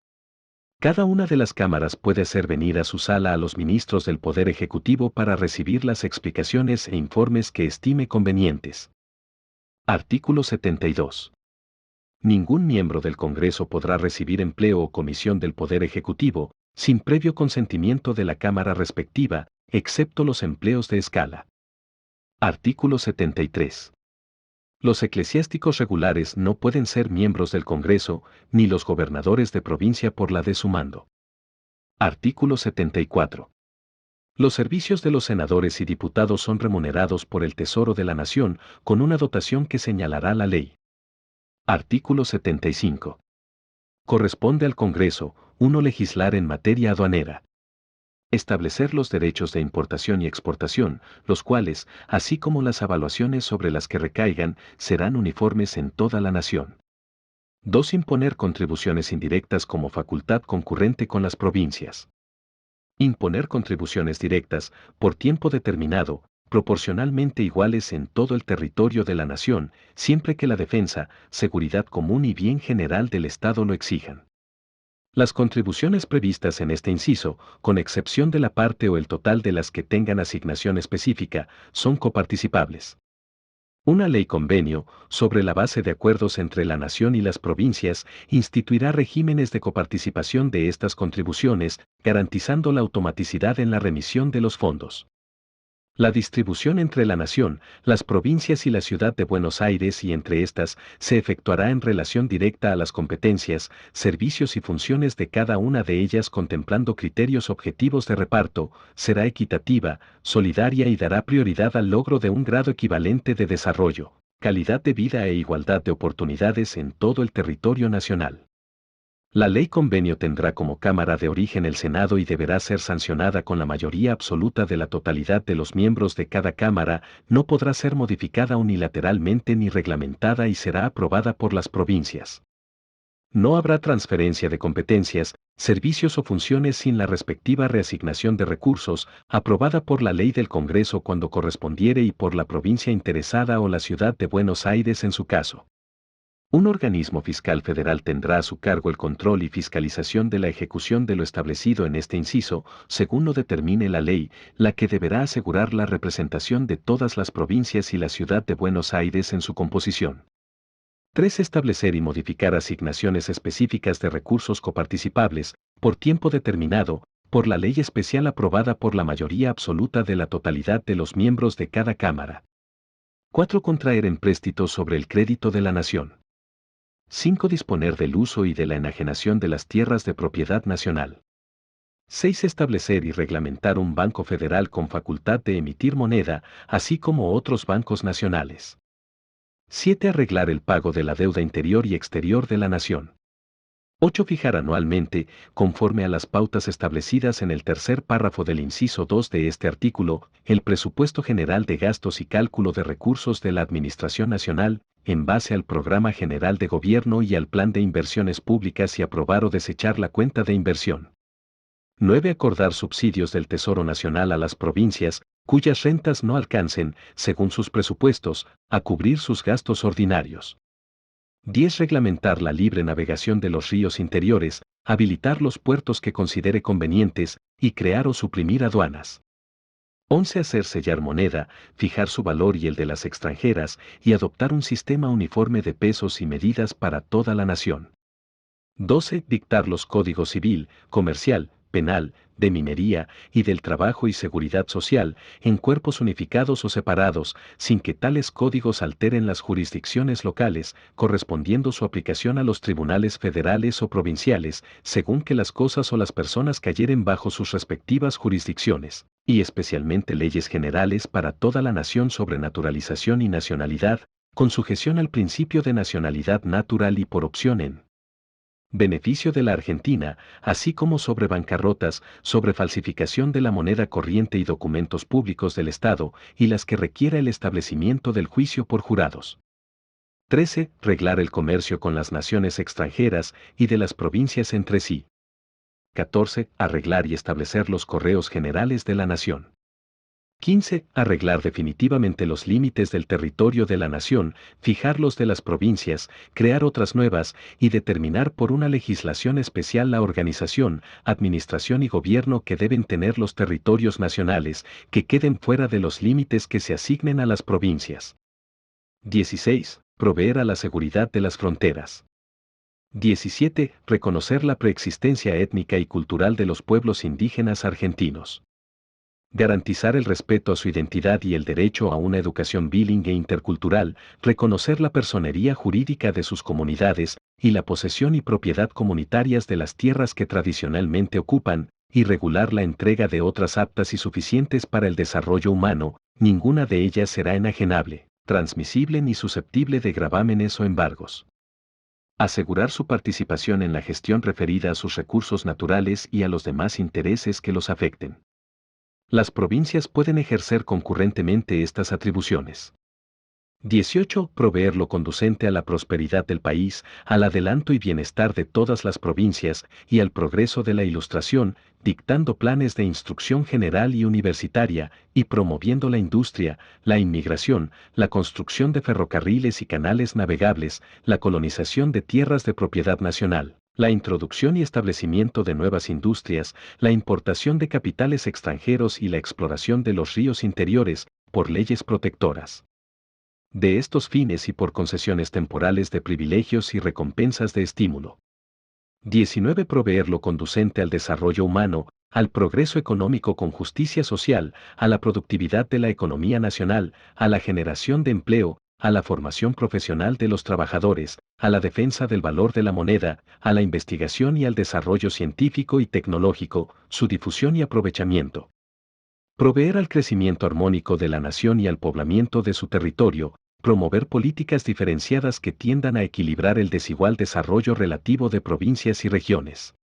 Cada una de las cámaras puede hacer venir a su sala a los ministros del Poder Ejecutivo para recibir las explicaciones e informes que estime convenientes. Artículo 72. Ningún miembro del Congreso podrá recibir empleo o comisión del Poder Ejecutivo, sin previo consentimiento de la Cámara respectiva, excepto los empleos de escala. Artículo 73. Los eclesiásticos regulares no pueden ser miembros del Congreso, ni los gobernadores de provincia por la de su mando. Artículo 74. Los servicios de los senadores y diputados son remunerados por el Tesoro de la Nación, con una dotación que señalará la ley. Artículo 75. Corresponde al Congreso, 1. Legislar en materia aduanera. Establecer los derechos de importación y exportación, los cuales, así como las evaluaciones sobre las que recaigan, serán uniformes en toda la nación. 2. Imponer contribuciones indirectas como facultad concurrente con las provincias. Imponer contribuciones directas, por tiempo determinado, proporcionalmente iguales en todo el territorio de la nación, siempre que la defensa, seguridad común y bien general del Estado lo exijan. Las contribuciones previstas en este inciso, con excepción de la parte o el total de las que tengan asignación específica, son coparticipables. Una ley convenio, sobre la base de acuerdos entre la nación y las provincias, instituirá regímenes de coparticipación de estas contribuciones, garantizando la automaticidad en la remisión de los fondos. La distribución entre la nación, las provincias y la ciudad de Buenos Aires y entre estas se efectuará en relación directa a las competencias, servicios y funciones de cada una de ellas contemplando criterios objetivos de reparto, será equitativa, solidaria y dará prioridad al logro de un grado equivalente de desarrollo, calidad de vida e igualdad de oportunidades en todo el territorio nacional. La ley convenio tendrá como Cámara de origen el Senado y deberá ser sancionada con la mayoría absoluta de la totalidad de los miembros de cada Cámara, no podrá ser modificada unilateralmente ni reglamentada y será aprobada por las provincias. No habrá transferencia de competencias, servicios o funciones sin la respectiva reasignación de recursos, aprobada por la ley del Congreso cuando correspondiere y por la provincia interesada o la ciudad de Buenos Aires en su caso. Un organismo fiscal federal tendrá a su cargo el control y fiscalización de la ejecución de lo establecido en este inciso, según lo determine la ley, la que deberá asegurar la representación de todas las provincias y la ciudad de Buenos Aires en su composición. 3. Establecer y modificar asignaciones específicas de recursos coparticipables, por tiempo determinado, por la ley especial aprobada por la mayoría absoluta de la totalidad de los miembros de cada Cámara. 4. Contraer empréstitos sobre el crédito de la nación. 5. Disponer del uso y de la enajenación de las tierras de propiedad nacional. 6. Establecer y reglamentar un banco federal con facultad de emitir moneda, así como otros bancos nacionales. 7. Arreglar el pago de la deuda interior y exterior de la nación. 8. Fijar anualmente, conforme a las pautas establecidas en el tercer párrafo del inciso 2 de este artículo, el presupuesto general de gastos y cálculo de recursos de la Administración Nacional, en base al Programa General de Gobierno y al Plan de Inversiones Públicas y aprobar o desechar la cuenta de inversión. 9. Acordar subsidios del Tesoro Nacional a las provincias, cuyas rentas no alcancen, según sus presupuestos, a cubrir sus gastos ordinarios. 10. Reglamentar la libre navegación de los ríos interiores, habilitar los puertos que considere convenientes, y crear o suprimir aduanas. 11. Hacer sellar moneda, fijar su valor y el de las extranjeras, y adoptar un sistema uniforme de pesos y medidas para toda la nación. 12. Dictar los códigos civil, comercial, penal, de minería y del trabajo y seguridad social, en cuerpos unificados o separados, sin que tales códigos alteren las jurisdicciones locales, correspondiendo su aplicación a los tribunales federales o provinciales, según que las cosas o las personas cayeren bajo sus respectivas jurisdicciones, y especialmente leyes generales para toda la nación sobre naturalización y nacionalidad, con sujeción al principio de nacionalidad natural y por opción en beneficio de la Argentina, así como sobre bancarrotas, sobre falsificación de la moneda corriente y documentos públicos del Estado, y las que requiera el establecimiento del juicio por jurados. 13. Reglar el comercio con las naciones extranjeras y de las provincias entre sí. 14. Arreglar y establecer los correos generales de la nación. 15. Arreglar definitivamente los límites del territorio de la nación, fijar los de las provincias, crear otras nuevas y determinar por una legislación especial la organización, administración y gobierno que deben tener los territorios nacionales, que queden fuera de los límites que se asignen a las provincias. 16. Proveer a la seguridad de las fronteras. 17. Reconocer la preexistencia étnica y cultural de los pueblos indígenas argentinos. Garantizar el respeto a su identidad y el derecho a una educación bilingüe e intercultural, reconocer la personería jurídica de sus comunidades y la posesión y propiedad comunitarias de las tierras que tradicionalmente ocupan, y regular la entrega de otras aptas y suficientes para el desarrollo humano, ninguna de ellas será enajenable, transmisible ni susceptible de gravámenes o embargos. Asegurar su participación en la gestión referida a sus recursos naturales y a los demás intereses que los afecten. Las provincias pueden ejercer concurrentemente estas atribuciones. 18. Proveer lo conducente a la prosperidad del país, al adelanto y bienestar de todas las provincias y al progreso de la Ilustración, dictando planes de instrucción general y universitaria, y promoviendo la industria, la inmigración, la construcción de ferrocarriles y canales navegables, la colonización de tierras de propiedad nacional, la introducción y establecimiento de nuevas industrias, la importación de capitales extranjeros y la exploración de los ríos interiores, por leyes protectoras de estos fines y por concesiones temporales de privilegios y recompensas de estímulo. 19. Proveer lo conducente al desarrollo humano, al progreso económico con justicia social, a la productividad de la economía nacional, a la generación de empleo, a la formación profesional de los trabajadores, a la defensa del valor de la moneda, a la investigación y al desarrollo científico y tecnológico, su difusión y aprovechamiento. Proveer al crecimiento armónico de la nación y al poblamiento de su territorio, promover políticas diferenciadas que tiendan a equilibrar el desigual desarrollo relativo de provincias y regiones.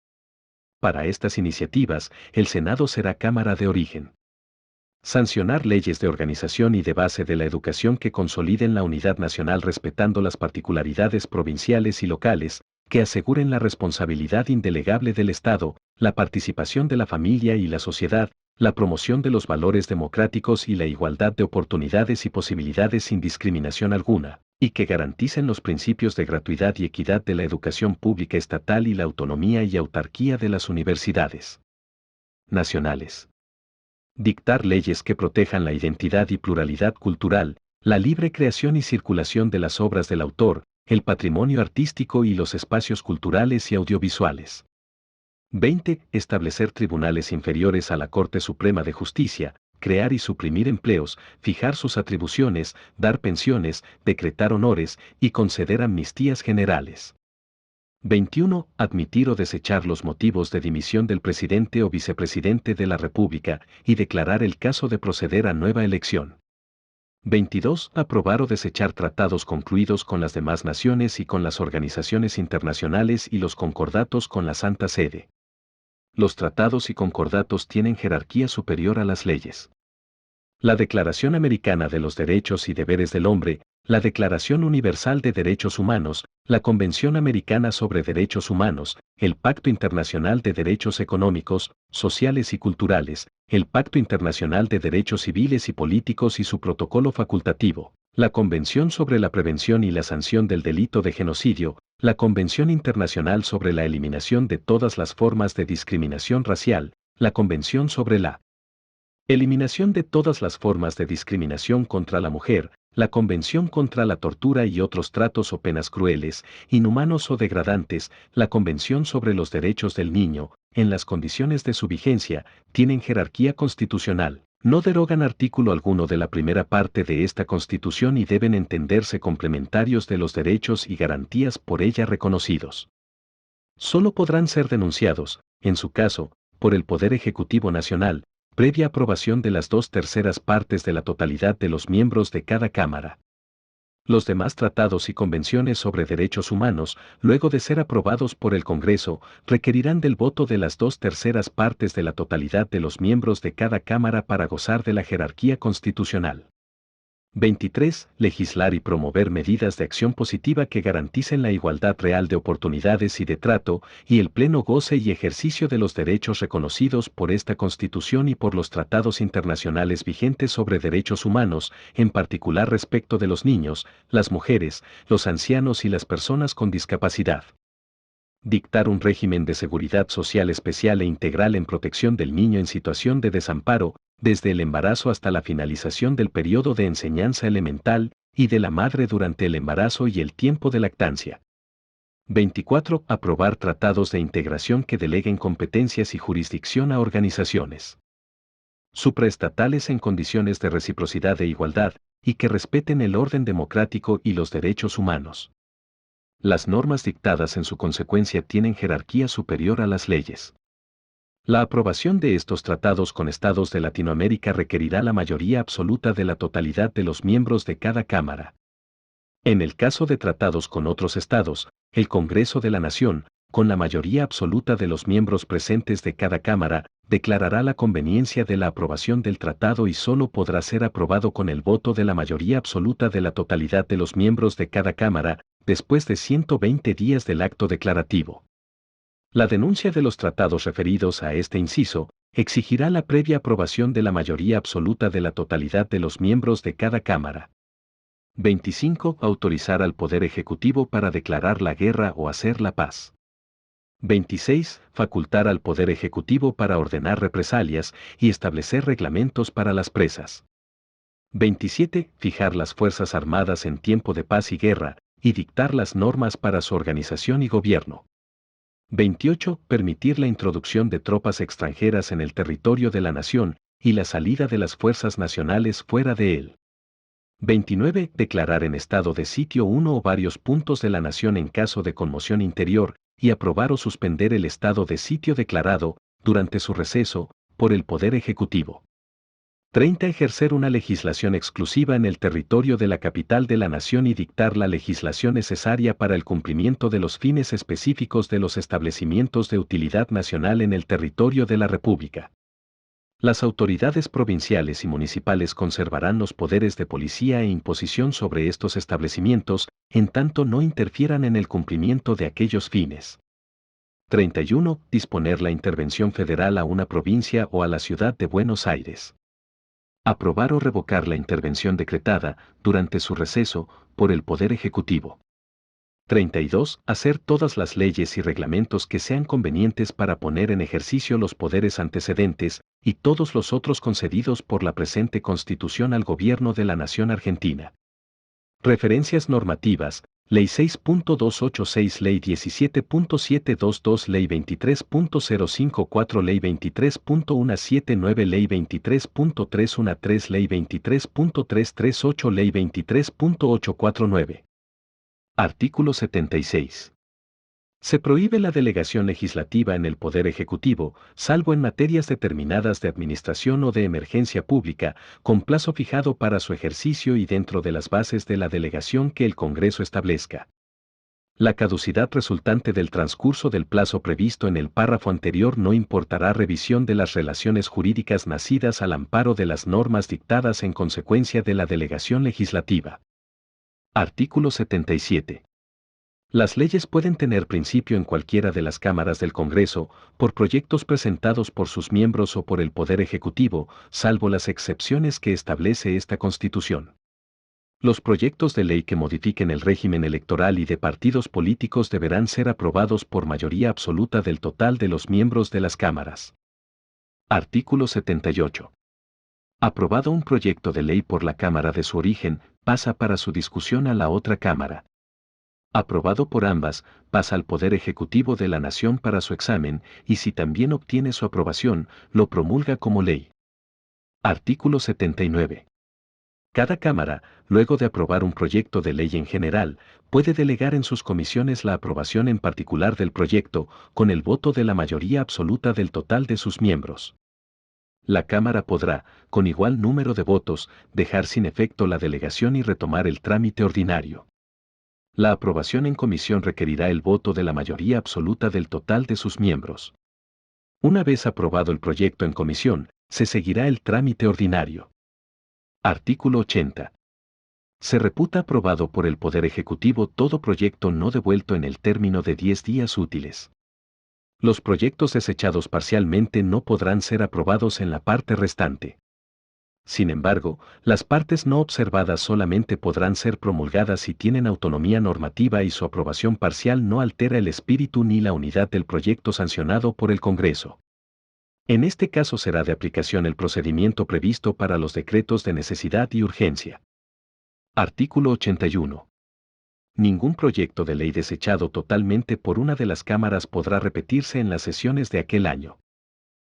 Para estas iniciativas, el Senado será Cámara de origen. Sancionar leyes de organización y de base de la educación que consoliden la unidad nacional respetando las particularidades provinciales y locales, que aseguren la responsabilidad indelegable del Estado, la participación de la familia y la sociedad, la promoción de los valores democráticos y la igualdad de oportunidades y posibilidades sin discriminación alguna, y que garanticen los principios de gratuidad y equidad de la educación pública estatal y la autonomía y autarquía de las universidades nacionales. Dictar leyes que protejan la identidad y pluralidad cultural, la libre creación y circulación de las obras del autor, el patrimonio artístico y los espacios culturales y audiovisuales. 20. Establecer tribunales inferiores a la Corte Suprema de Justicia, crear y suprimir empleos, fijar sus atribuciones, dar pensiones, decretar honores y conceder amnistías generales. 21. Admitir o desechar los motivos de dimisión del presidente o vicepresidente de la República y declarar el caso de proceder a nueva elección. 22. Aprobar o desechar tratados concluidos con las demás naciones y con las organizaciones internacionales y los concordatos con la Santa Sede. Los tratados y concordatos tienen jerarquía superior a las leyes. La Declaración Americana de los Derechos y Deberes del Hombre, la Declaración Universal de Derechos Humanos, la Convención Americana sobre Derechos Humanos, el Pacto Internacional de Derechos Económicos, Sociales y Culturales, el Pacto Internacional de Derechos Civiles y Políticos y su protocolo facultativo, la Convención sobre la Prevención y la Sanción del Delito de Genocidio, la Convención Internacional sobre la Eliminación de todas las formas de discriminación racial, la Convención sobre la eliminación de todas las formas de discriminación contra la mujer, la Convención contra la tortura y otros tratos o penas crueles, inhumanos o degradantes, la Convención sobre los Derechos del Niño, en las condiciones de su vigencia, tienen jerarquía constitucional, no derogan artículo alguno de la primera parte de esta Constitución y deben entenderse complementarios de los derechos y garantías por ella reconocidos. Solo podrán ser denunciados, en su caso, por el Poder Ejecutivo Nacional, previa aprobación de las 2/3 partes de la totalidad de los miembros de cada Cámara. Los demás tratados y convenciones sobre derechos humanos, luego de ser aprobados por el Congreso, requerirán del voto de las 2/3 partes de la totalidad de los miembros de cada Cámara para gozar de la jerarquía constitucional. 23. Legislar y promover medidas de acción positiva que garanticen la igualdad real de oportunidades y de trato, y el pleno goce y ejercicio de los derechos reconocidos por esta Constitución y por los tratados internacionales vigentes sobre derechos humanos, en particular respecto de los niños, las mujeres, los ancianos y las personas con discapacidad. Dictar un régimen de seguridad social especial e integral en protección del niño en situación de desamparo, desde el embarazo hasta la finalización del periodo de enseñanza elemental, y de la madre durante el embarazo y el tiempo de lactancia. 24. Aprobar tratados de integración que deleguen competencias y jurisdicción a organizaciones supraestatales en condiciones de reciprocidad e igualdad, y que respeten el orden democrático y los derechos humanos. Las normas dictadas en su consecuencia tienen jerarquía superior a las leyes. La aprobación de estos tratados con estados de Latinoamérica requerirá la mayoría absoluta de la totalidad de los miembros de cada Cámara. En el caso de tratados con otros estados, el Congreso de la Nación, con la mayoría absoluta de los miembros presentes de cada Cámara, declarará la conveniencia de la aprobación del tratado y solo podrá ser aprobado con el voto de la mayoría absoluta de la totalidad de los miembros de cada Cámara, después de 120 días del acto declarativo. La denuncia de los tratados referidos a este inciso exigirá la previa aprobación de la mayoría absoluta de la totalidad de los miembros de cada Cámara. 25. Autorizar al Poder Ejecutivo para declarar la guerra o hacer la paz. 26. Facultar al Poder Ejecutivo para ordenar represalias y establecer reglamentos para las presas. 27. Fijar las Fuerzas Armadas en tiempo de paz y guerra, y dictar las normas para su organización y gobierno. 28. Permitir la introducción de tropas extranjeras en el territorio de la nación, y la salida de las fuerzas nacionales fuera de él. 29. Declarar en estado de sitio uno o varios puntos de la nación en caso de conmoción interior, y aprobar o suspender el estado de sitio declarado, durante su receso, por el Poder Ejecutivo. 30. Ejercer una legislación exclusiva en el territorio de la capital de la nación y dictar la legislación necesaria para el cumplimiento de los fines específicos de los establecimientos de utilidad nacional en el territorio de la República. Las autoridades provinciales y municipales conservarán los poderes de policía e imposición sobre estos establecimientos, en tanto no interfieran en el cumplimiento de aquellos fines. 31. Disponer la intervención federal a una provincia o a la ciudad de Buenos Aires. Aprobar o revocar la intervención decretada, durante su receso, por el Poder Ejecutivo. 32. Hacer todas las leyes y reglamentos que sean convenientes para poner en ejercicio los poderes antecedentes, y todos los otros concedidos por la presente Constitución al Gobierno de la Nación Argentina. Referencias normativas: Ley 6.286, Ley 17.722, Ley 23.054, Ley 23.179, Ley 23.313, Ley 23.338, Ley 23.849. Artículo 76. Se prohíbe la delegación legislativa en el Poder Ejecutivo, salvo en materias determinadas de administración o de emergencia pública, con plazo fijado para su ejercicio y dentro de las bases de la delegación que el Congreso establezca. La caducidad resultante del transcurso del plazo previsto en el párrafo anterior no importará revisión de las relaciones jurídicas nacidas al amparo de las normas dictadas en consecuencia de la delegación legislativa. Artículo 77. Las leyes pueden tener principio en cualquiera de las cámaras del Congreso, por proyectos presentados por sus miembros o por el Poder Ejecutivo, salvo las excepciones que establece esta Constitución. Los proyectos de ley que modifiquen el régimen electoral y de partidos políticos deberán ser aprobados por mayoría absoluta del total de los miembros de las cámaras. Artículo 78. Aprobado un proyecto de ley por la Cámara de su origen, pasa para su discusión a la otra Cámara. Aprobado por ambas, pasa al Poder Ejecutivo de la Nación para su examen, y si también obtiene su aprobación, lo promulga como ley. Artículo 79. Cada Cámara, luego de aprobar un proyecto de ley en general, puede delegar en sus comisiones la aprobación en particular del proyecto, con el voto de la mayoría absoluta del total de sus miembros. La Cámara podrá, con igual número de votos, dejar sin efecto la delegación y retomar el trámite ordinario. La aprobación en comisión requerirá el voto de la mayoría absoluta del total de sus miembros. Una vez aprobado el proyecto en comisión, se seguirá el trámite ordinario. Artículo 80. Se reputa aprobado por el Poder Ejecutivo todo proyecto no devuelto en el término de 10 días útiles. Los proyectos desechados parcialmente no podrán ser aprobados en la parte restante. Sin embargo, las partes no observadas solamente podrán ser promulgadas si tienen autonomía normativa y su aprobación parcial no altera el espíritu ni la unidad del proyecto sancionado por el Congreso. En este caso será de aplicación el procedimiento previsto para los decretos de necesidad y urgencia. Artículo 81. Ningún proyecto de ley desechado totalmente por una de las cámaras podrá repetirse en las sesiones de aquel año.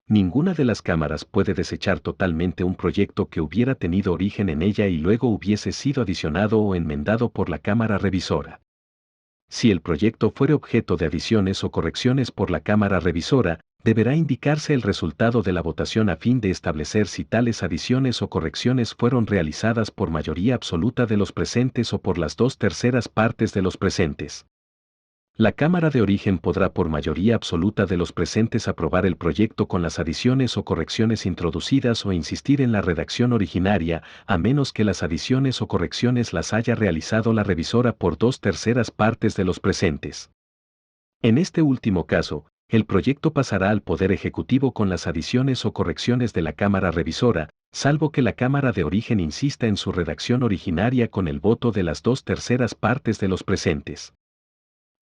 Ninguna de las cámaras puede desechar totalmente un proyecto que hubiera tenido origen en ella y luego hubiese sido adicionado o enmendado por la Cámara Revisora. Si el proyecto fuere objeto de adiciones o correcciones por la Cámara Revisora, deberá indicarse el resultado de la votación a fin de establecer si tales adiciones o correcciones fueron realizadas por mayoría absoluta de los presentes o por las 2/3 partes de los presentes. La Cámara de Origen podrá por mayoría absoluta de los presentes aprobar el proyecto con las adiciones o correcciones introducidas o insistir en la redacción originaria, a menos que las adiciones o correcciones las haya realizado la revisora por 2/3 partes de los presentes. En este último caso, el proyecto pasará al Poder Ejecutivo con las adiciones o correcciones de la Cámara Revisora, salvo que la Cámara de Origen insista en su redacción originaria con el voto de las 2/3 partes de los presentes.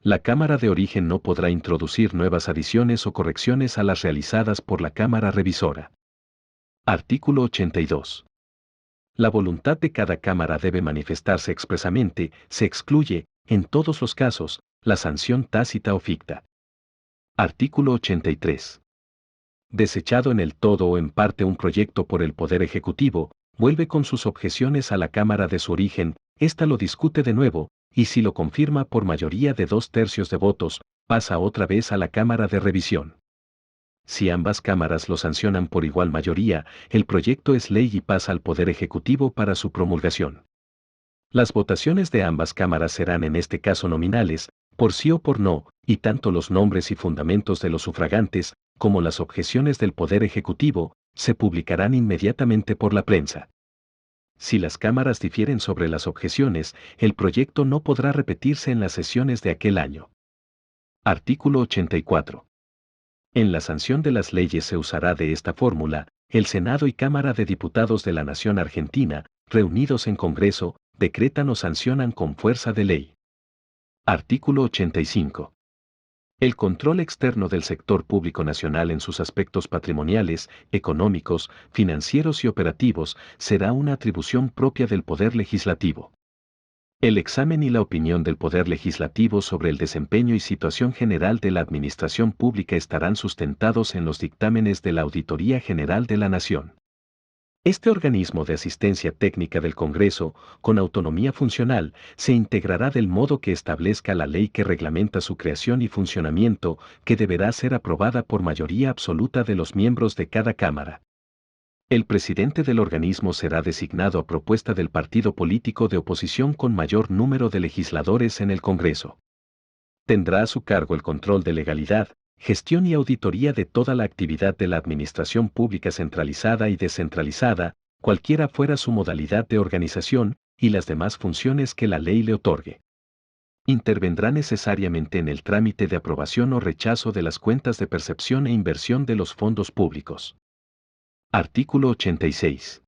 La Cámara de Origen no podrá introducir nuevas adiciones o correcciones a las realizadas por la Cámara Revisora. Artículo 82. La voluntad de cada Cámara debe manifestarse expresamente, se excluye, en todos los casos, la sanción tácita o ficta. Artículo 83. Desechado en el todo o en parte un proyecto por el Poder Ejecutivo, vuelve con sus objeciones a la Cámara de su origen, ésta lo discute de nuevo, y si lo confirma por mayoría de 2/3 de votos, pasa otra vez a la Cámara de Revisión. Si ambas cámaras lo sancionan por igual mayoría, el proyecto es ley y pasa al Poder Ejecutivo para su promulgación. Las votaciones de ambas cámaras serán en este caso nominales, por sí o por no, y tanto los nombres y fundamentos de los sufragantes, como las objeciones del Poder Ejecutivo, se publicarán inmediatamente por la prensa. Si las cámaras difieren sobre las objeciones, el proyecto no podrá repetirse en las sesiones de aquel año. Artículo 84. En la sanción de las leyes se usará de esta fórmula: el Senado y Cámara de Diputados de la Nación Argentina, reunidos en Congreso, decretan o sancionan con fuerza de ley. Artículo 85. El control externo del sector público nacional en sus aspectos patrimoniales, económicos, financieros y operativos será una atribución propia del Poder Legislativo. El examen y la opinión del Poder Legislativo sobre el desempeño y situación general de la administración pública estarán sustentados en los dictámenes de la Auditoría General de la Nación. Este organismo de asistencia técnica del Congreso, con autonomía funcional, se integrará del modo que establezca la ley que reglamenta su creación y funcionamiento, que deberá ser aprobada por mayoría absoluta de los miembros de cada Cámara. El presidente del organismo será designado a propuesta del partido político de oposición con mayor número de legisladores en el Congreso. Tendrá a su cargo el control de legalidad, gestión y auditoría de toda la actividad de la administración pública centralizada y descentralizada, cualquiera fuera su modalidad de organización, y las demás funciones que la ley le otorgue. Intervendrá necesariamente en el trámite de aprobación o rechazo de las cuentas de percepción e inversión de los fondos públicos. Artículo 86.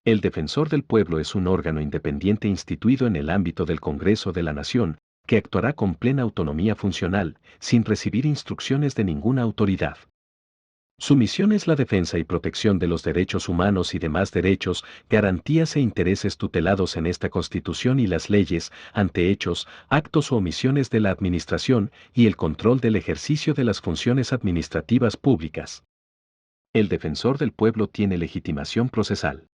El Defensor del Pueblo es un órgano independiente instituido en el ámbito del Congreso de la Nación, que actuará con plena autonomía funcional, sin recibir instrucciones de ninguna autoridad. Su misión es la defensa y protección de los derechos humanos y demás derechos, garantías e intereses tutelados en esta Constitución y las leyes, ante hechos, actos o omisiones de la Administración, y el control del ejercicio de las funciones administrativas públicas. El Defensor del Pueblo tiene legitimación procesal.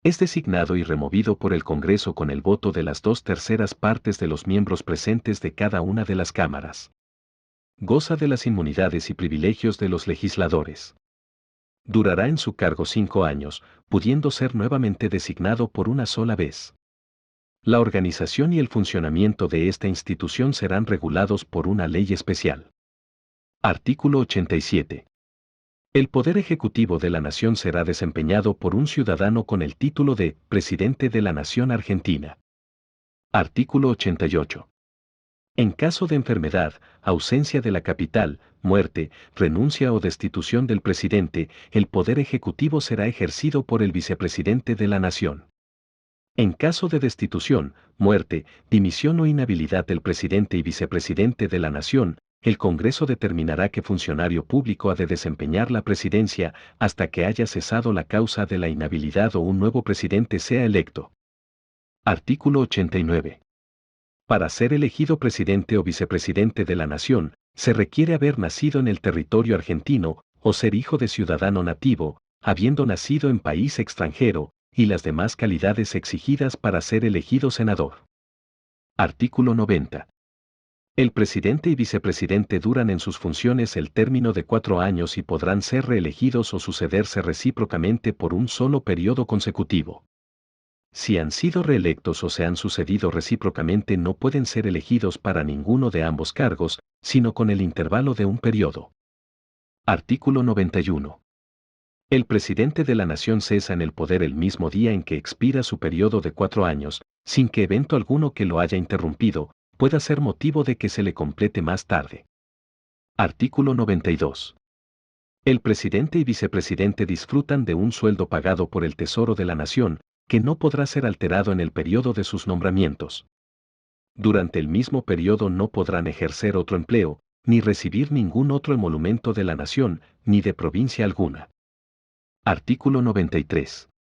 Es designado y removido por el Congreso con el voto de las 2/3 partes de los miembros presentes de cada una de las cámaras. Goza de las inmunidades y privilegios de los legisladores. Durará en su cargo 5 años, pudiendo ser nuevamente designado por una sola vez. La organización y el funcionamiento de esta institución serán regulados por una ley especial. Artículo 87. El Poder Ejecutivo de la Nación será desempeñado por un ciudadano con el título de Presidente de la Nación Argentina. Artículo 88. En caso de enfermedad, ausencia de la capital, muerte, renuncia o destitución del presidente, el Poder Ejecutivo será ejercido por el Vicepresidente de la Nación. En caso de destitución, muerte, dimisión o inhabilidad del presidente y vicepresidente de la Nación, el Congreso determinará qué funcionario público ha de desempeñar la presidencia hasta que haya cesado la causa de la inhabilidad o un nuevo presidente sea electo. Artículo 89. Para ser elegido presidente o vicepresidente de la nación, se requiere haber nacido en el territorio argentino o ser hijo de ciudadano nativo, habiendo nacido en país extranjero, y las demás calidades exigidas para ser elegido senador. Artículo 90. El presidente y vicepresidente duran en sus funciones el término de 4 años y podrán ser reelegidos o sucederse recíprocamente por un solo periodo consecutivo. Si han sido reelectos o se han sucedido recíprocamente, no pueden ser elegidos para ninguno de ambos cargos, sino con el intervalo de un periodo. Artículo 91. El presidente de la nación cesa en el poder el mismo día en que expira su periodo de 4 años, sin que evento alguno que lo haya interrumpido pueda ser motivo de que se le complete más tarde. Artículo 92. El presidente y vicepresidente disfrutan de un sueldo pagado por el Tesoro de la Nación, que no podrá ser alterado en el periodo de sus nombramientos. Durante el mismo periodo no podrán ejercer otro empleo, ni recibir ningún otro emolumento de la nación, ni de provincia alguna. Artículo 93.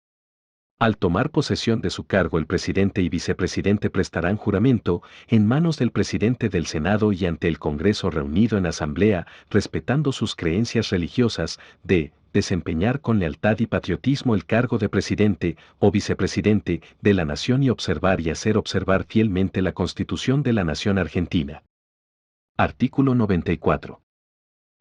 Al tomar posesión de su cargo, el presidente y vicepresidente prestarán juramento en manos del presidente del Senado y ante el Congreso reunido en asamblea, respetando sus creencias religiosas, de desempeñar con lealtad y patriotismo el cargo de presidente o vicepresidente de la nación y observar y hacer observar fielmente la Constitución de la Nación Argentina. Artículo 94.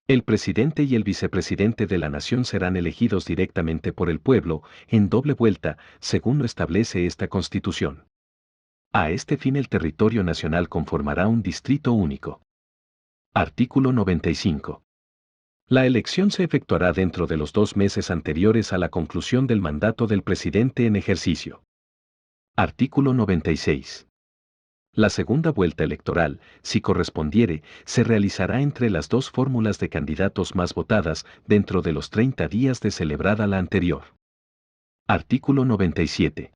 El presidente y el vicepresidente de la nación serán elegidos directamente por el pueblo, en doble vuelta, según lo establece esta Constitución. A este fin el territorio nacional conformará un distrito único. Artículo 95. La elección se efectuará dentro de los 2 meses anteriores a la conclusión del mandato del presidente en ejercicio. Artículo 96. La segunda vuelta electoral, si correspondiere, se realizará entre las 2 fórmulas de candidatos más votadas dentro de los 30 días de celebrada la anterior. Artículo 97.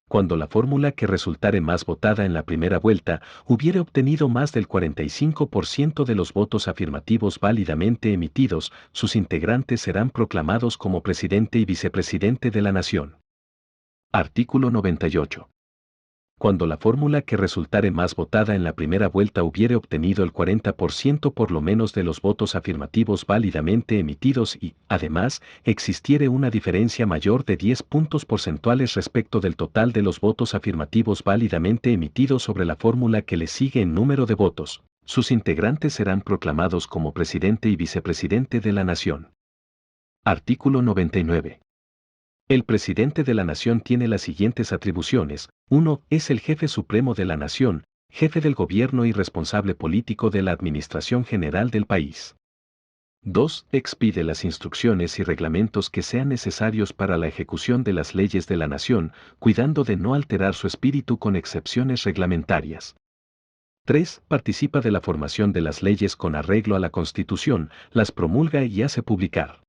Cuando la fórmula que resultare más votada en la primera vuelta hubiere obtenido más del 45% de los votos afirmativos válidamente emitidos, sus integrantes serán proclamados como presidente y vicepresidente de la nación. Artículo 98. Cuando la fórmula que resultare más votada en la primera vuelta hubiere obtenido el 40% por lo menos de los votos afirmativos válidamente emitidos y, además, existiere una diferencia mayor de 10 puntos porcentuales respecto del total de los votos afirmativos válidamente emitidos sobre la fórmula que le sigue en número de votos, sus integrantes serán proclamados como presidente y vicepresidente de la nación. Artículo 99. El presidente de la nación tiene las siguientes atribuciones. 1. Es el jefe supremo de la nación, jefe del gobierno y responsable político de la administración general del país. 2. Expide las instrucciones y reglamentos que sean necesarios para la ejecución de las leyes de la nación, cuidando de no alterar su espíritu con excepciones reglamentarias. 3. Participa de la formación de las leyes con arreglo a la Constitución, las promulga y hace publicar.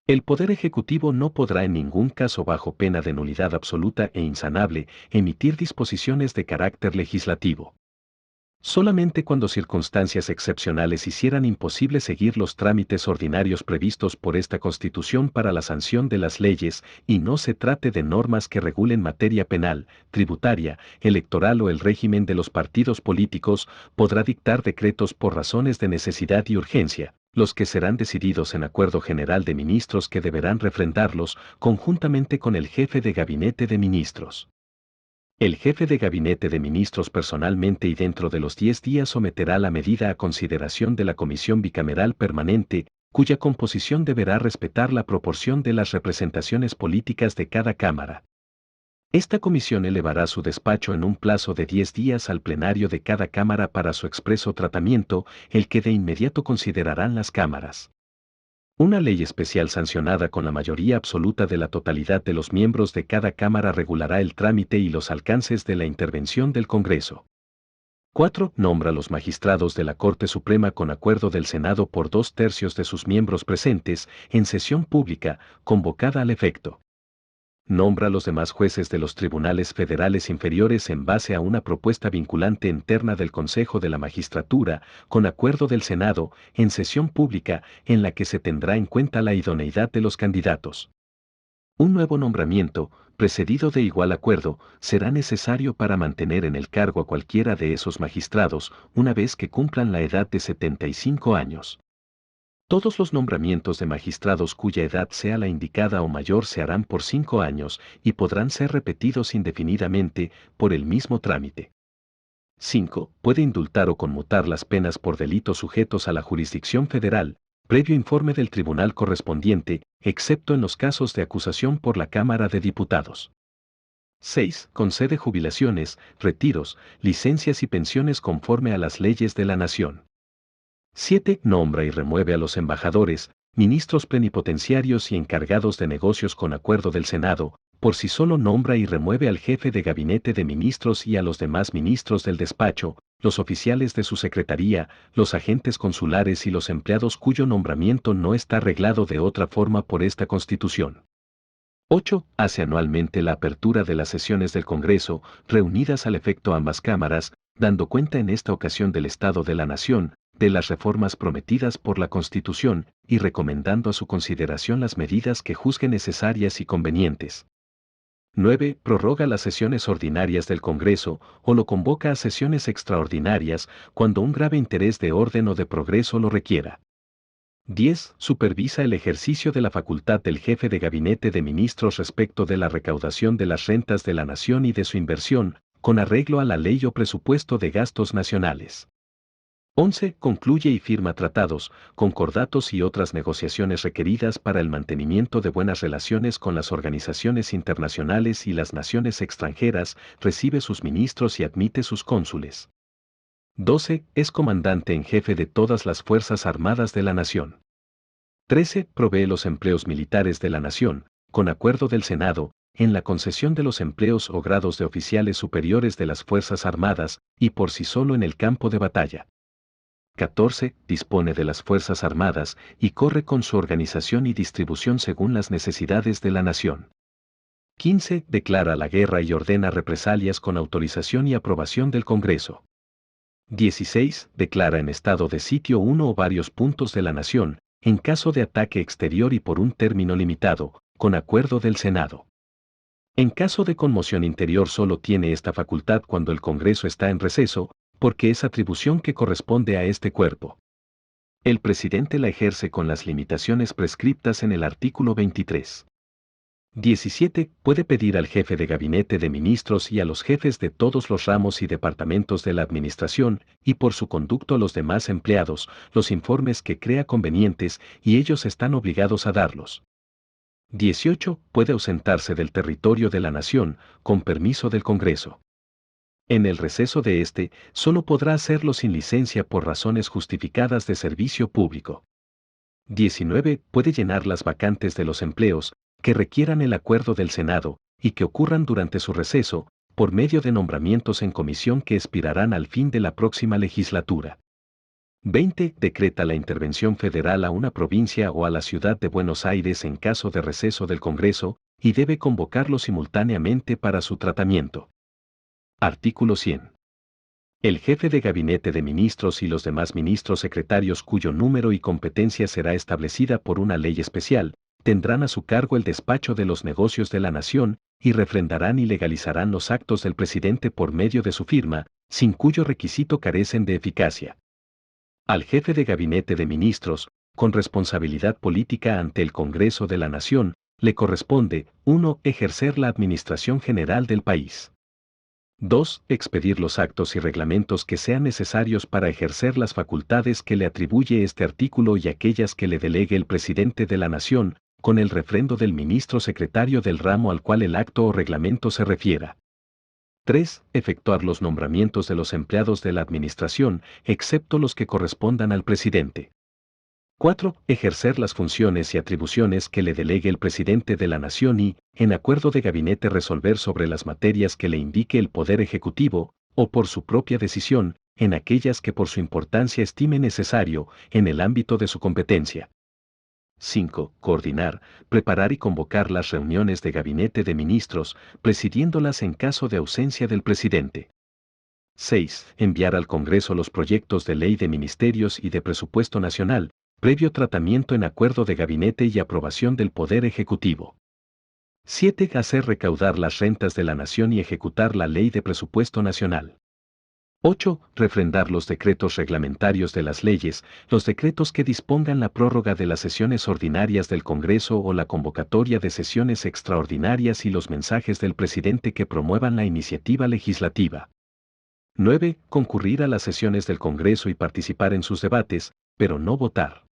El Poder Ejecutivo no podrá en ningún caso, bajo pena de nulidad absoluta e insanable, emitir disposiciones de carácter legislativo. Solamente cuando circunstancias excepcionales hicieran imposible seguir los trámites ordinarios previstos por esta Constitución para la sanción de las leyes, y no se trate de normas que regulen materia penal, tributaria, electoral o el régimen de los partidos políticos, podrá dictar decretos por razones de necesidad y urgencia, los que serán decididos en acuerdo general de ministros que deberán refrendarlos conjuntamente con el jefe de gabinete de ministros. El jefe de gabinete de ministros personalmente y dentro de los 10 días someterá la medida a consideración de la Comisión Bicameral Permanente, cuya composición deberá respetar la proporción de las representaciones políticas de cada Cámara. Esta comisión elevará su despacho en un plazo de 10 días al plenario de cada Cámara para su expreso tratamiento, el que de inmediato considerarán las cámaras. Una ley especial sancionada con la mayoría absoluta de la totalidad de los miembros de cada Cámara regulará el trámite y los alcances de la intervención del Congreso. 4. Nombra los magistrados de la Corte Suprema con acuerdo del Senado por 2/3 de sus miembros presentes en sesión pública, convocada al efecto. Nombra los demás jueces de los tribunales federales inferiores en base a una propuesta vinculante interna del Consejo de la Magistratura, con acuerdo del Senado, en sesión pública, en la que se tendrá en cuenta la idoneidad de los candidatos. Un nuevo nombramiento, precedido de igual acuerdo, será necesario para mantener en el cargo a cualquiera de esos magistrados, una vez que cumplan la edad de 75 años. Todos los nombramientos de magistrados cuya edad sea la indicada o mayor se harán por 5 años y podrán ser repetidos indefinidamente por el mismo trámite. 5. Puede indultar o conmutar las penas por delitos sujetos a la jurisdicción federal, previo informe del tribunal correspondiente, excepto en los casos de acusación por la Cámara de Diputados. 6. Concede jubilaciones, retiros, licencias y pensiones conforme a las leyes de la nación. 7. Nombra y remueve a los embajadores, ministros plenipotenciarios y encargados de negocios con acuerdo del Senado, por sí solo nombra y remueve al jefe de gabinete de ministros y a los demás ministros del despacho, los oficiales de su secretaría, los agentes consulares y los empleados cuyo nombramiento no está reglado de otra forma por esta Constitución. 8. Hace anualmente la apertura de las sesiones del Congreso, reunidas al efecto ambas cámaras, dando cuenta en esta ocasión del Estado de la Nación, de las reformas prometidas por la Constitución, y recomendando a su consideración las medidas que juzgue necesarias y convenientes. 9. Prorroga las sesiones ordinarias del Congreso o lo convoca a sesiones extraordinarias cuando un grave interés de orden o de progreso lo requiera. 10. Supervisa el ejercicio de la facultad del jefe de gabinete de ministros respecto de la recaudación de las rentas de la nación y de su inversión, con arreglo a la ley o presupuesto de gastos nacionales. 11. Concluye y firma tratados, concordatos y otras negociaciones requeridas para el mantenimiento de buenas relaciones con las organizaciones internacionales y las naciones extranjeras, recibe sus ministros y admite sus cónsules. 12. Es comandante en jefe de todas las Fuerzas Armadas de la Nación. 13. Provee los empleos militares de la Nación, con acuerdo del Senado, en la concesión de los empleos o grados de oficiales superiores de las Fuerzas Armadas, y por sí solo en el campo de batalla. 14. Dispone de las Fuerzas Armadas y corre con su organización y distribución según las necesidades de la nación. 15. Declara la guerra y ordena represalias con autorización y aprobación del Congreso. 16. Declara en estado de sitio uno o varios puntos de la nación, en caso de ataque exterior y por un término limitado, con acuerdo del Senado. En caso de conmoción interior solo tiene esta facultad cuando el Congreso está en receso, porque es atribución que corresponde a este cuerpo. El presidente la ejerce con las limitaciones prescriptas en el artículo 23. 17. Puede pedir al jefe de gabinete de ministros y a los jefes de todos los ramos y departamentos de la administración, y por su conducto a los demás empleados, los informes que crea convenientes, y ellos están obligados a darlos. 18. Puede ausentarse del territorio de la nación, con permiso del Congreso. En el receso de este, solo podrá hacerlo sin licencia por razones justificadas de servicio público. 19. Puede llenar las vacantes de los empleos, que requieran el acuerdo del Senado, y que ocurran durante su receso, por medio de nombramientos en comisión que expirarán al fin de la próxima legislatura. 20. Decreta la intervención federal a una provincia o a la ciudad de Buenos Aires en caso de receso del Congreso, y debe convocarlo simultáneamente para su tratamiento. Artículo 100. El jefe de gabinete de ministros y los demás ministros secretarios cuyo número y competencia será establecida por una ley especial, tendrán a su cargo el despacho de los negocios de la nación, y refrendarán y legalizarán los actos del presidente por medio de su firma, sin cuyo requisito carecen de eficacia. Al jefe de gabinete de ministros, con responsabilidad política ante el Congreso de la Nación, le corresponde, 1. Ejercer la administración general del país. 2. Expedir los actos y reglamentos que sean necesarios para ejercer las facultades que le atribuye este artículo y aquellas que le delegue el presidente de la Nación, con el refrendo del ministro secretario del ramo al cual el acto o reglamento se refiera. 3. Efectuar los nombramientos de los empleados de la administración, excepto los que correspondan al presidente. 4. Ejercer las funciones y atribuciones que le delegue el presidente de la nación y, en acuerdo de gabinete, resolver sobre las materias que le indique el Poder Ejecutivo, o por su propia decisión, en aquellas que por su importancia estime necesario, en el ámbito de su competencia. 5. Coordinar, preparar y convocar las reuniones de gabinete de ministros, presidiéndolas en caso de ausencia del presidente. 6. Enviar al Congreso los proyectos de ley de ministerios y de presupuesto nacional, previo tratamiento en acuerdo de gabinete y aprobación del Poder Ejecutivo. 7. Hacer recaudar las rentas de la nación y ejecutar la ley de presupuesto nacional. 8. Refrendar los decretos reglamentarios de las leyes, los decretos que dispongan la prórroga de las sesiones ordinarias del Congreso o la convocatoria de sesiones extraordinarias y los mensajes del presidente que promuevan la iniciativa legislativa. 9. Concurrir a las sesiones del Congreso y participar en sus debates, pero no votar.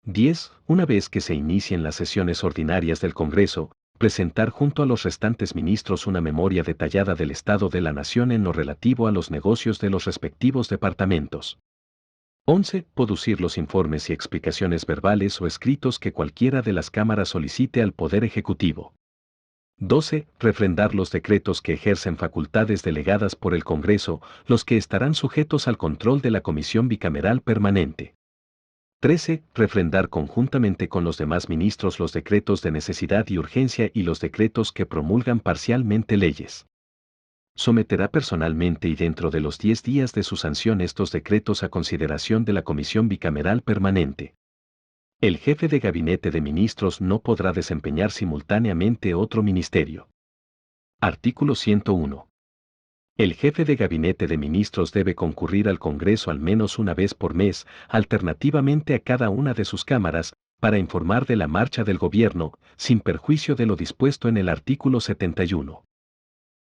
10. Una vez que se inicien las sesiones ordinarias del Congreso, presentar junto a los restantes ministros una memoria detallada del estado de la nación en lo relativo a los negocios de los respectivos departamentos. 11. Producir los informes y explicaciones verbales o escritos que cualquiera de las cámaras solicite al Poder Ejecutivo. 12. Refrendar los decretos que ejercen facultades delegadas por el Congreso, los que estarán sujetos al control de la Comisión Bicameral Permanente. 13. Refrendar conjuntamente con los demás ministros los decretos de necesidad y urgencia y los decretos que promulgan parcialmente leyes. Someterá personalmente y dentro de los 10 días de su sanción estos decretos a consideración de la Comisión Bicameral Permanente. El jefe de gabinete de ministros no podrá desempeñar simultáneamente otro ministerio. Artículo 101. El jefe de gabinete de ministros debe concurrir al Congreso al menos una vez por mes, alternativamente a cada una de sus cámaras, para informar de la marcha del gobierno, sin perjuicio de lo dispuesto en el artículo 71.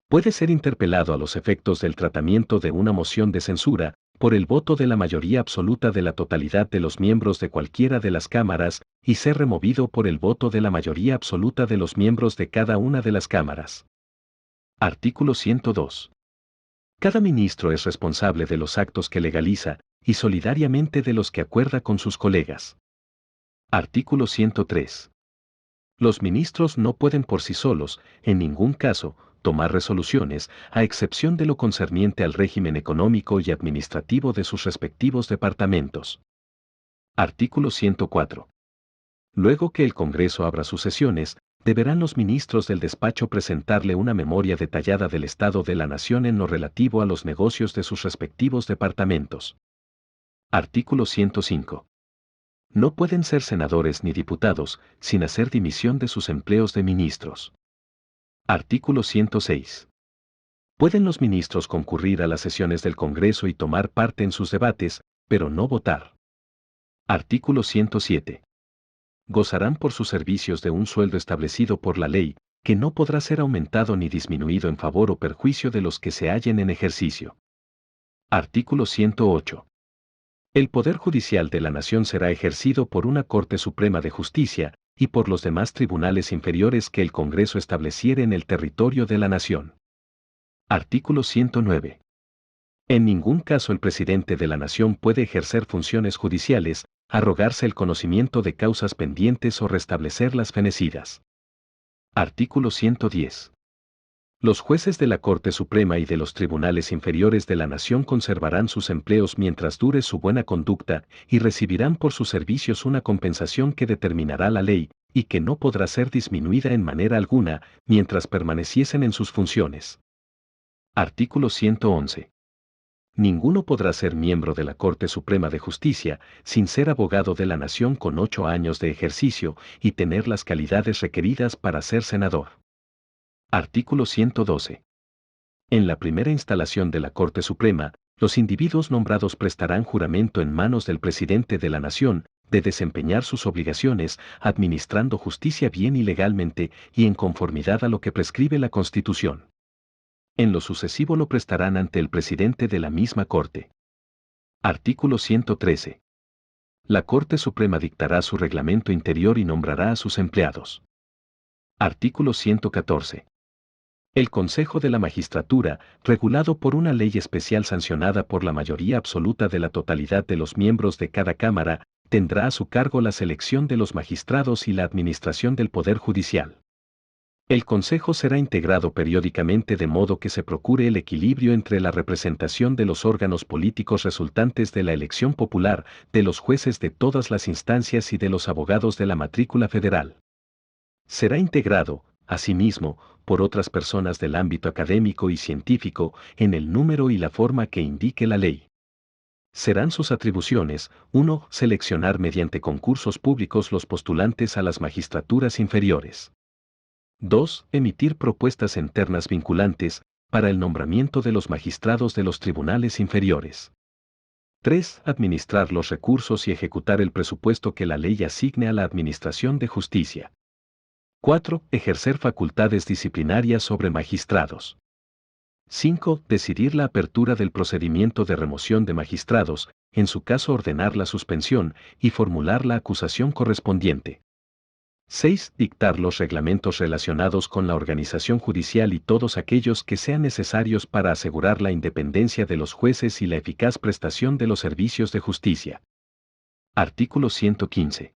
Puede ser interpelado a los efectos del tratamiento de una moción de censura, por el voto de la mayoría absoluta de la totalidad de los miembros de cualquiera de las cámaras, y ser removido por el voto de la mayoría absoluta de los miembros de cada una de las cámaras. Artículo 102. Cada ministro es responsable de los actos que legaliza, y solidariamente de los que acuerda con sus colegas. Artículo 103. Los ministros no pueden por sí solos, en ningún caso, tomar resoluciones, a excepción de lo concerniente al régimen económico y administrativo de sus respectivos departamentos. Artículo 104. Luego que el Congreso abra sus sesiones, deberán los ministros del despacho presentarle una memoria detallada del estado de la nación en lo relativo a los negocios de sus respectivos departamentos. Artículo 105. No pueden ser senadores ni diputados, sin hacer dimisión de sus empleos de ministros. Artículo 106. Pueden los ministros concurrir a las sesiones del Congreso y tomar parte en sus debates, pero no votar. Artículo 107. Gozarán por sus servicios de un sueldo establecido por la ley, que no podrá ser aumentado ni disminuido en favor o perjuicio de los que se hallen en ejercicio. Artículo 108. El Poder Judicial de la Nación será ejercido por una Corte Suprema de Justicia, y por los demás tribunales inferiores que el Congreso estableciere en el territorio de la Nación. Artículo 109. En ningún caso el presidente de la Nación puede ejercer funciones judiciales, arrogarse el conocimiento de causas pendientes o restablecer las fenecidas. Artículo 110. Los jueces de la Corte Suprema y de los tribunales inferiores de la Nación conservarán sus empleos mientras dure su buena conducta, y recibirán por sus servicios una compensación que determinará la ley, y que no podrá ser disminuida en manera alguna, mientras permaneciesen en sus funciones. Artículo 111. Ninguno podrá ser miembro de la Corte Suprema de Justicia, sin ser abogado de la Nación con 8 años de ejercicio, y tener las calidades requeridas para ser senador. Artículo 112. En la primera instalación de la Corte Suprema, los individuos nombrados prestarán juramento en manos del presidente de la Nación, de desempeñar sus obligaciones, administrando justicia bien y legalmente, y en conformidad a lo que prescribe la Constitución. En lo sucesivo lo prestarán ante el presidente de la misma Corte. Artículo 113. La Corte Suprema dictará su reglamento interior y nombrará a sus empleados. Artículo 114. El Consejo de la Magistratura, regulado por una ley especial sancionada por la mayoría absoluta de la totalidad de los miembros de cada Cámara, tendrá a su cargo la selección de los magistrados y la administración del Poder Judicial. El Consejo será integrado periódicamente de modo que se procure el equilibrio entre la representación de los órganos políticos resultantes de la elección popular, de los jueces de todas las instancias y de los abogados de la matrícula federal. Será integrado, asimismo, por otras personas del ámbito académico y científico, en el número y la forma que indique la ley. Serán sus atribuciones: 1. Seleccionar mediante concursos públicos los postulantes a las magistraturas inferiores. 2. Emitir propuestas internas vinculantes para el nombramiento de los magistrados de los tribunales inferiores. 3. Administrar los recursos y ejecutar el presupuesto que la ley asigne a la Administración de Justicia. 4. Ejercer facultades disciplinarias sobre magistrados. 5. Decidir la apertura del procedimiento de remoción de magistrados, en su caso ordenar la suspensión y formular la acusación correspondiente. 6. Dictar los reglamentos relacionados con la organización judicial y todos aquellos que sean necesarios para asegurar la independencia de los jueces y la eficaz prestación de los servicios de justicia. Artículo 115.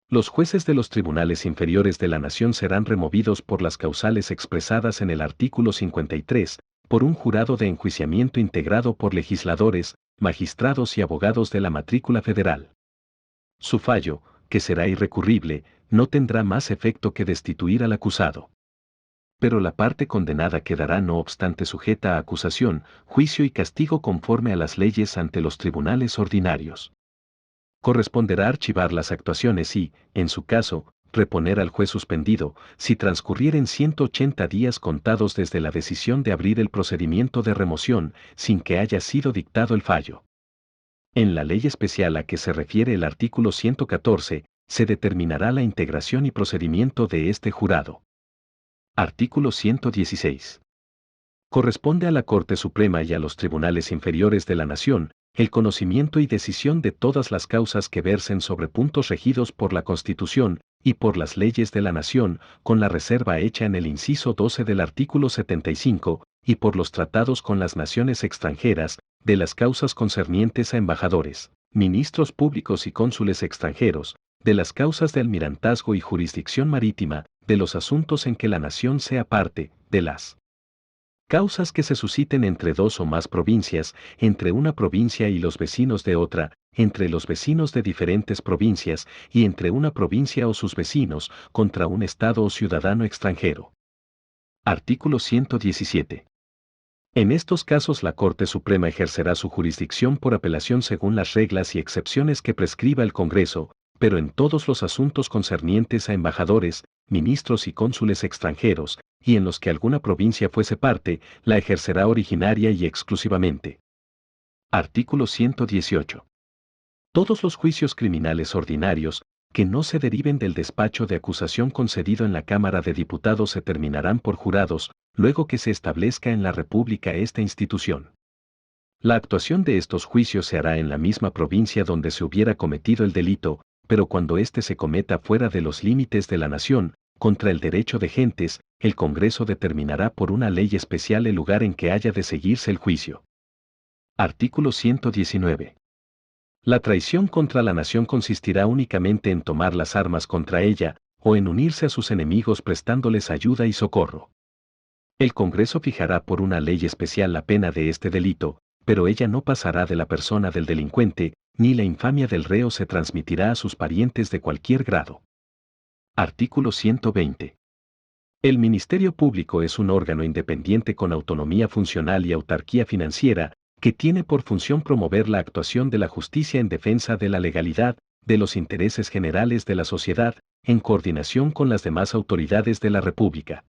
Los jueces de los tribunales inferiores de la Nación serán removidos por las causales expresadas en el artículo 53, por un jurado de enjuiciamiento integrado por legisladores, magistrados y abogados de la matrícula federal. Su fallo, que será irrecurrible, no tendrá más efecto que destituir al acusado. Pero la parte condenada quedará no obstante sujeta a acusación, juicio y castigo conforme a las leyes ante los tribunales ordinarios. Corresponderá archivar las actuaciones y, en su caso, reponer al juez suspendido, si transcurrieren 180 días contados desde la decisión de abrir el procedimiento de remoción, sin que haya sido dictado el fallo. En la ley especial a que se refiere el artículo 114, se determinará la integración y procedimiento de este jurado. Artículo 116. Corresponde a la Corte Suprema y a los tribunales inferiores de la Nación, el conocimiento y decisión de todas las causas que versen sobre puntos regidos por la Constitución y por las leyes de la Nación, con la reserva hecha en el inciso 12 del artículo 75, y por los tratados con las naciones extranjeras, de las causas concernientes a embajadores, ministros públicos y cónsules extranjeros, de las causas de almirantazgo y jurisdicción marítima, de los asuntos en que la nación sea parte, de las causas que se susciten entre dos o más provincias, entre una provincia y los vecinos de otra, entre los vecinos de diferentes provincias y entre una provincia o sus vecinos, contra un Estado o ciudadano extranjero. Artículo 117. En estos casos la Corte Suprema ejercerá su jurisdicción por apelación según las reglas y excepciones que prescriba el Congreso, pero en todos los asuntos concernientes a embajadores, ministros y cónsules extranjeros, y en los que alguna provincia fuese parte, la ejercerá originaria y exclusivamente. Artículo 118. Todos los juicios criminales ordinarios, que no se deriven del despacho de acusación concedido en la Cámara de Diputados se terminarán por jurados, luego que se establezca en la República esta institución. La actuación de estos juicios se hará en la misma provincia donde se hubiera cometido el delito, pero cuando éste se cometa fuera de los límites de la nación, contra el derecho de gentes, el Congreso determinará por una ley especial el lugar en que haya de seguirse el juicio. Artículo 119. La traición contra la nación consistirá únicamente en tomar las armas contra ella, o en unirse a sus enemigos prestándoles ayuda y socorro. El Congreso fijará por una ley especial la pena de este delito, pero ella no pasará de la persona del delincuente, ni la infamia del reo se transmitirá a sus parientes de cualquier grado. Artículo 120. El Ministerio Público es un órgano independiente con autonomía funcional y autarquía financiera, que tiene por función promover la actuación de la justicia en defensa de la legalidad, de los intereses generales de la sociedad, en coordinación con las demás autoridades de la República.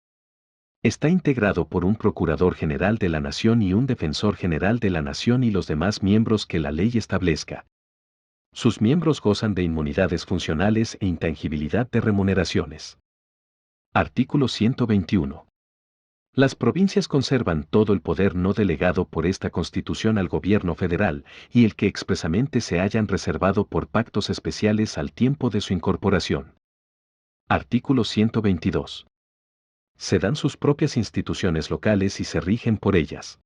Está integrado por un Procurador General de la Nación y un Defensor General de la Nación y los demás miembros que la ley establezca. Sus miembros gozan de inmunidades funcionales e intangibilidad de remuneraciones. Artículo 121. Las provincias conservan todo el poder no delegado por esta Constitución al Gobierno federal y el que expresamente se hayan reservado por pactos especiales al tiempo de su incorporación. Artículo 122. Se dan sus propias instituciones locales y se rigen por ellas.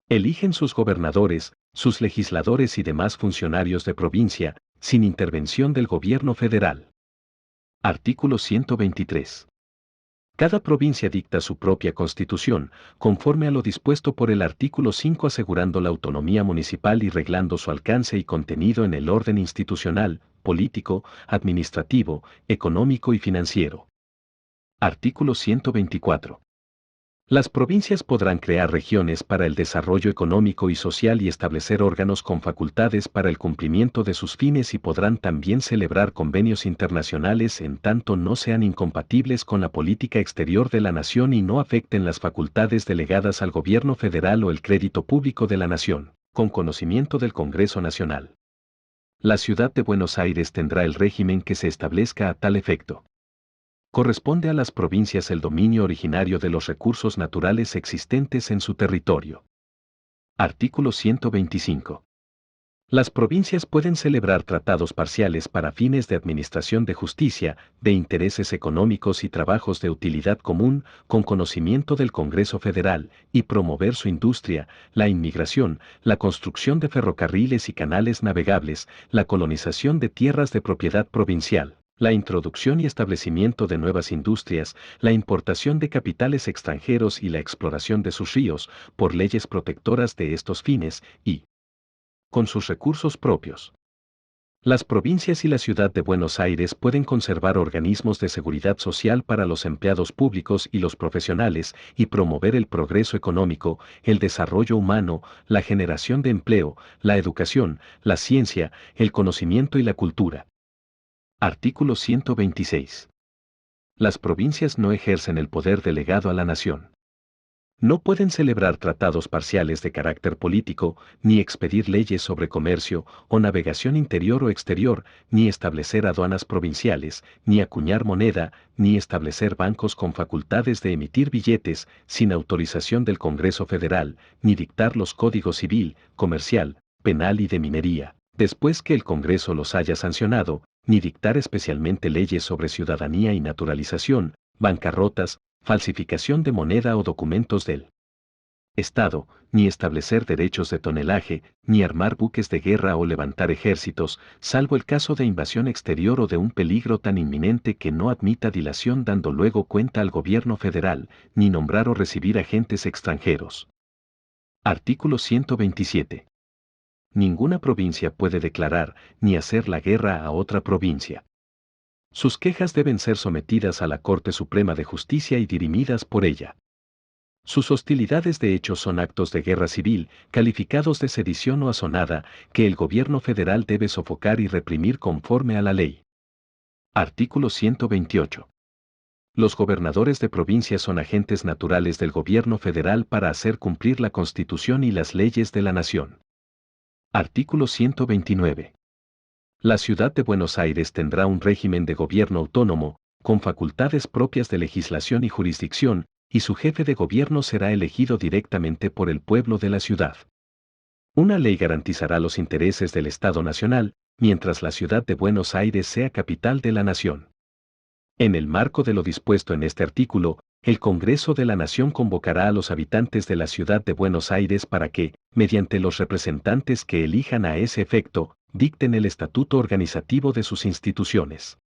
Eligen sus gobernadores, sus legisladores y demás funcionarios de provincia, sin intervención del Gobierno federal. Artículo 123. Cada provincia dicta su propia constitución, conforme a lo dispuesto por el artículo 5 asegurando la autonomía municipal y reglando su alcance y contenido en el orden institucional, político, administrativo, económico y financiero. Artículo 124. Las provincias podrán crear regiones para el desarrollo económico y social y establecer órganos con facultades para el cumplimiento de sus fines y podrán también celebrar convenios internacionales en tanto no sean incompatibles con la política exterior de la nación y no afecten las facultades delegadas al gobierno federal o el crédito público de la nación, con conocimiento del Congreso Nacional. La ciudad de Buenos Aires tendrá el régimen que se establezca a tal efecto. Corresponde a las provincias el dominio originario de los recursos naturales existentes en su territorio. Artículo 125. Las provincias pueden celebrar tratados parciales para fines de administración de justicia, de intereses económicos y trabajos de utilidad común, con conocimiento del Congreso Federal, y promover su industria, la inmigración, la construcción de ferrocarriles y canales navegables, la colonización de tierras de propiedad provincial, la introducción y establecimiento de nuevas industrias, la importación de capitales extranjeros y la exploración de sus ríos, por leyes protectoras de estos fines, y con sus recursos propios. Las provincias y la ciudad de Buenos Aires pueden conservar organismos de seguridad social para los empleados públicos y los profesionales y promover el progreso económico, el desarrollo humano, la generación de empleo, la educación, la ciencia, el conocimiento y la cultura. Artículo 126. Las provincias no ejercen el poder delegado a la nación. No pueden celebrar tratados parciales de carácter político, ni expedir leyes sobre comercio o navegación interior o exterior, ni establecer aduanas provinciales, ni acuñar moneda, ni establecer bancos con facultades de emitir billetes sin autorización del Congreso Federal, ni dictar los códigos civil, comercial, penal y de minería, después que el Congreso los haya sancionado, ni dictar especialmente leyes sobre ciudadanía y naturalización, bancarrotas, falsificación de moneda o documentos del Estado, ni establecer derechos de tonelaje, ni armar buques de guerra o levantar ejércitos, salvo el caso de invasión exterior o de un peligro tan inminente que no admita dilación dando luego cuenta al gobierno federal, ni nombrar o recibir agentes extranjeros. Artículo 127. Ninguna provincia puede declarar ni hacer la guerra a otra provincia. Sus quejas deben ser sometidas a la Corte Suprema de Justicia y dirimidas por ella. Sus hostilidades de hecho son actos de guerra civil, calificados de sedición o asonada, que el gobierno federal debe sofocar y reprimir conforme a la ley. Artículo 128. Los gobernadores de provincia son agentes naturales del gobierno federal para hacer cumplir la Constitución y las leyes de la nación. Artículo 129. La ciudad de Buenos Aires tendrá un régimen de gobierno autónomo, con facultades propias de legislación y jurisdicción, y su jefe de gobierno será elegido directamente por el pueblo de la ciudad. Una ley garantizará los intereses del Estado Nacional, mientras la ciudad de Buenos Aires sea capital de la nación. En el marco de lo dispuesto en este artículo, el Congreso de la Nación convocará a los habitantes de la ciudad de Buenos Aires para que, mediante los representantes que elijan a ese efecto, dicten el estatuto organizativo de sus instituciones.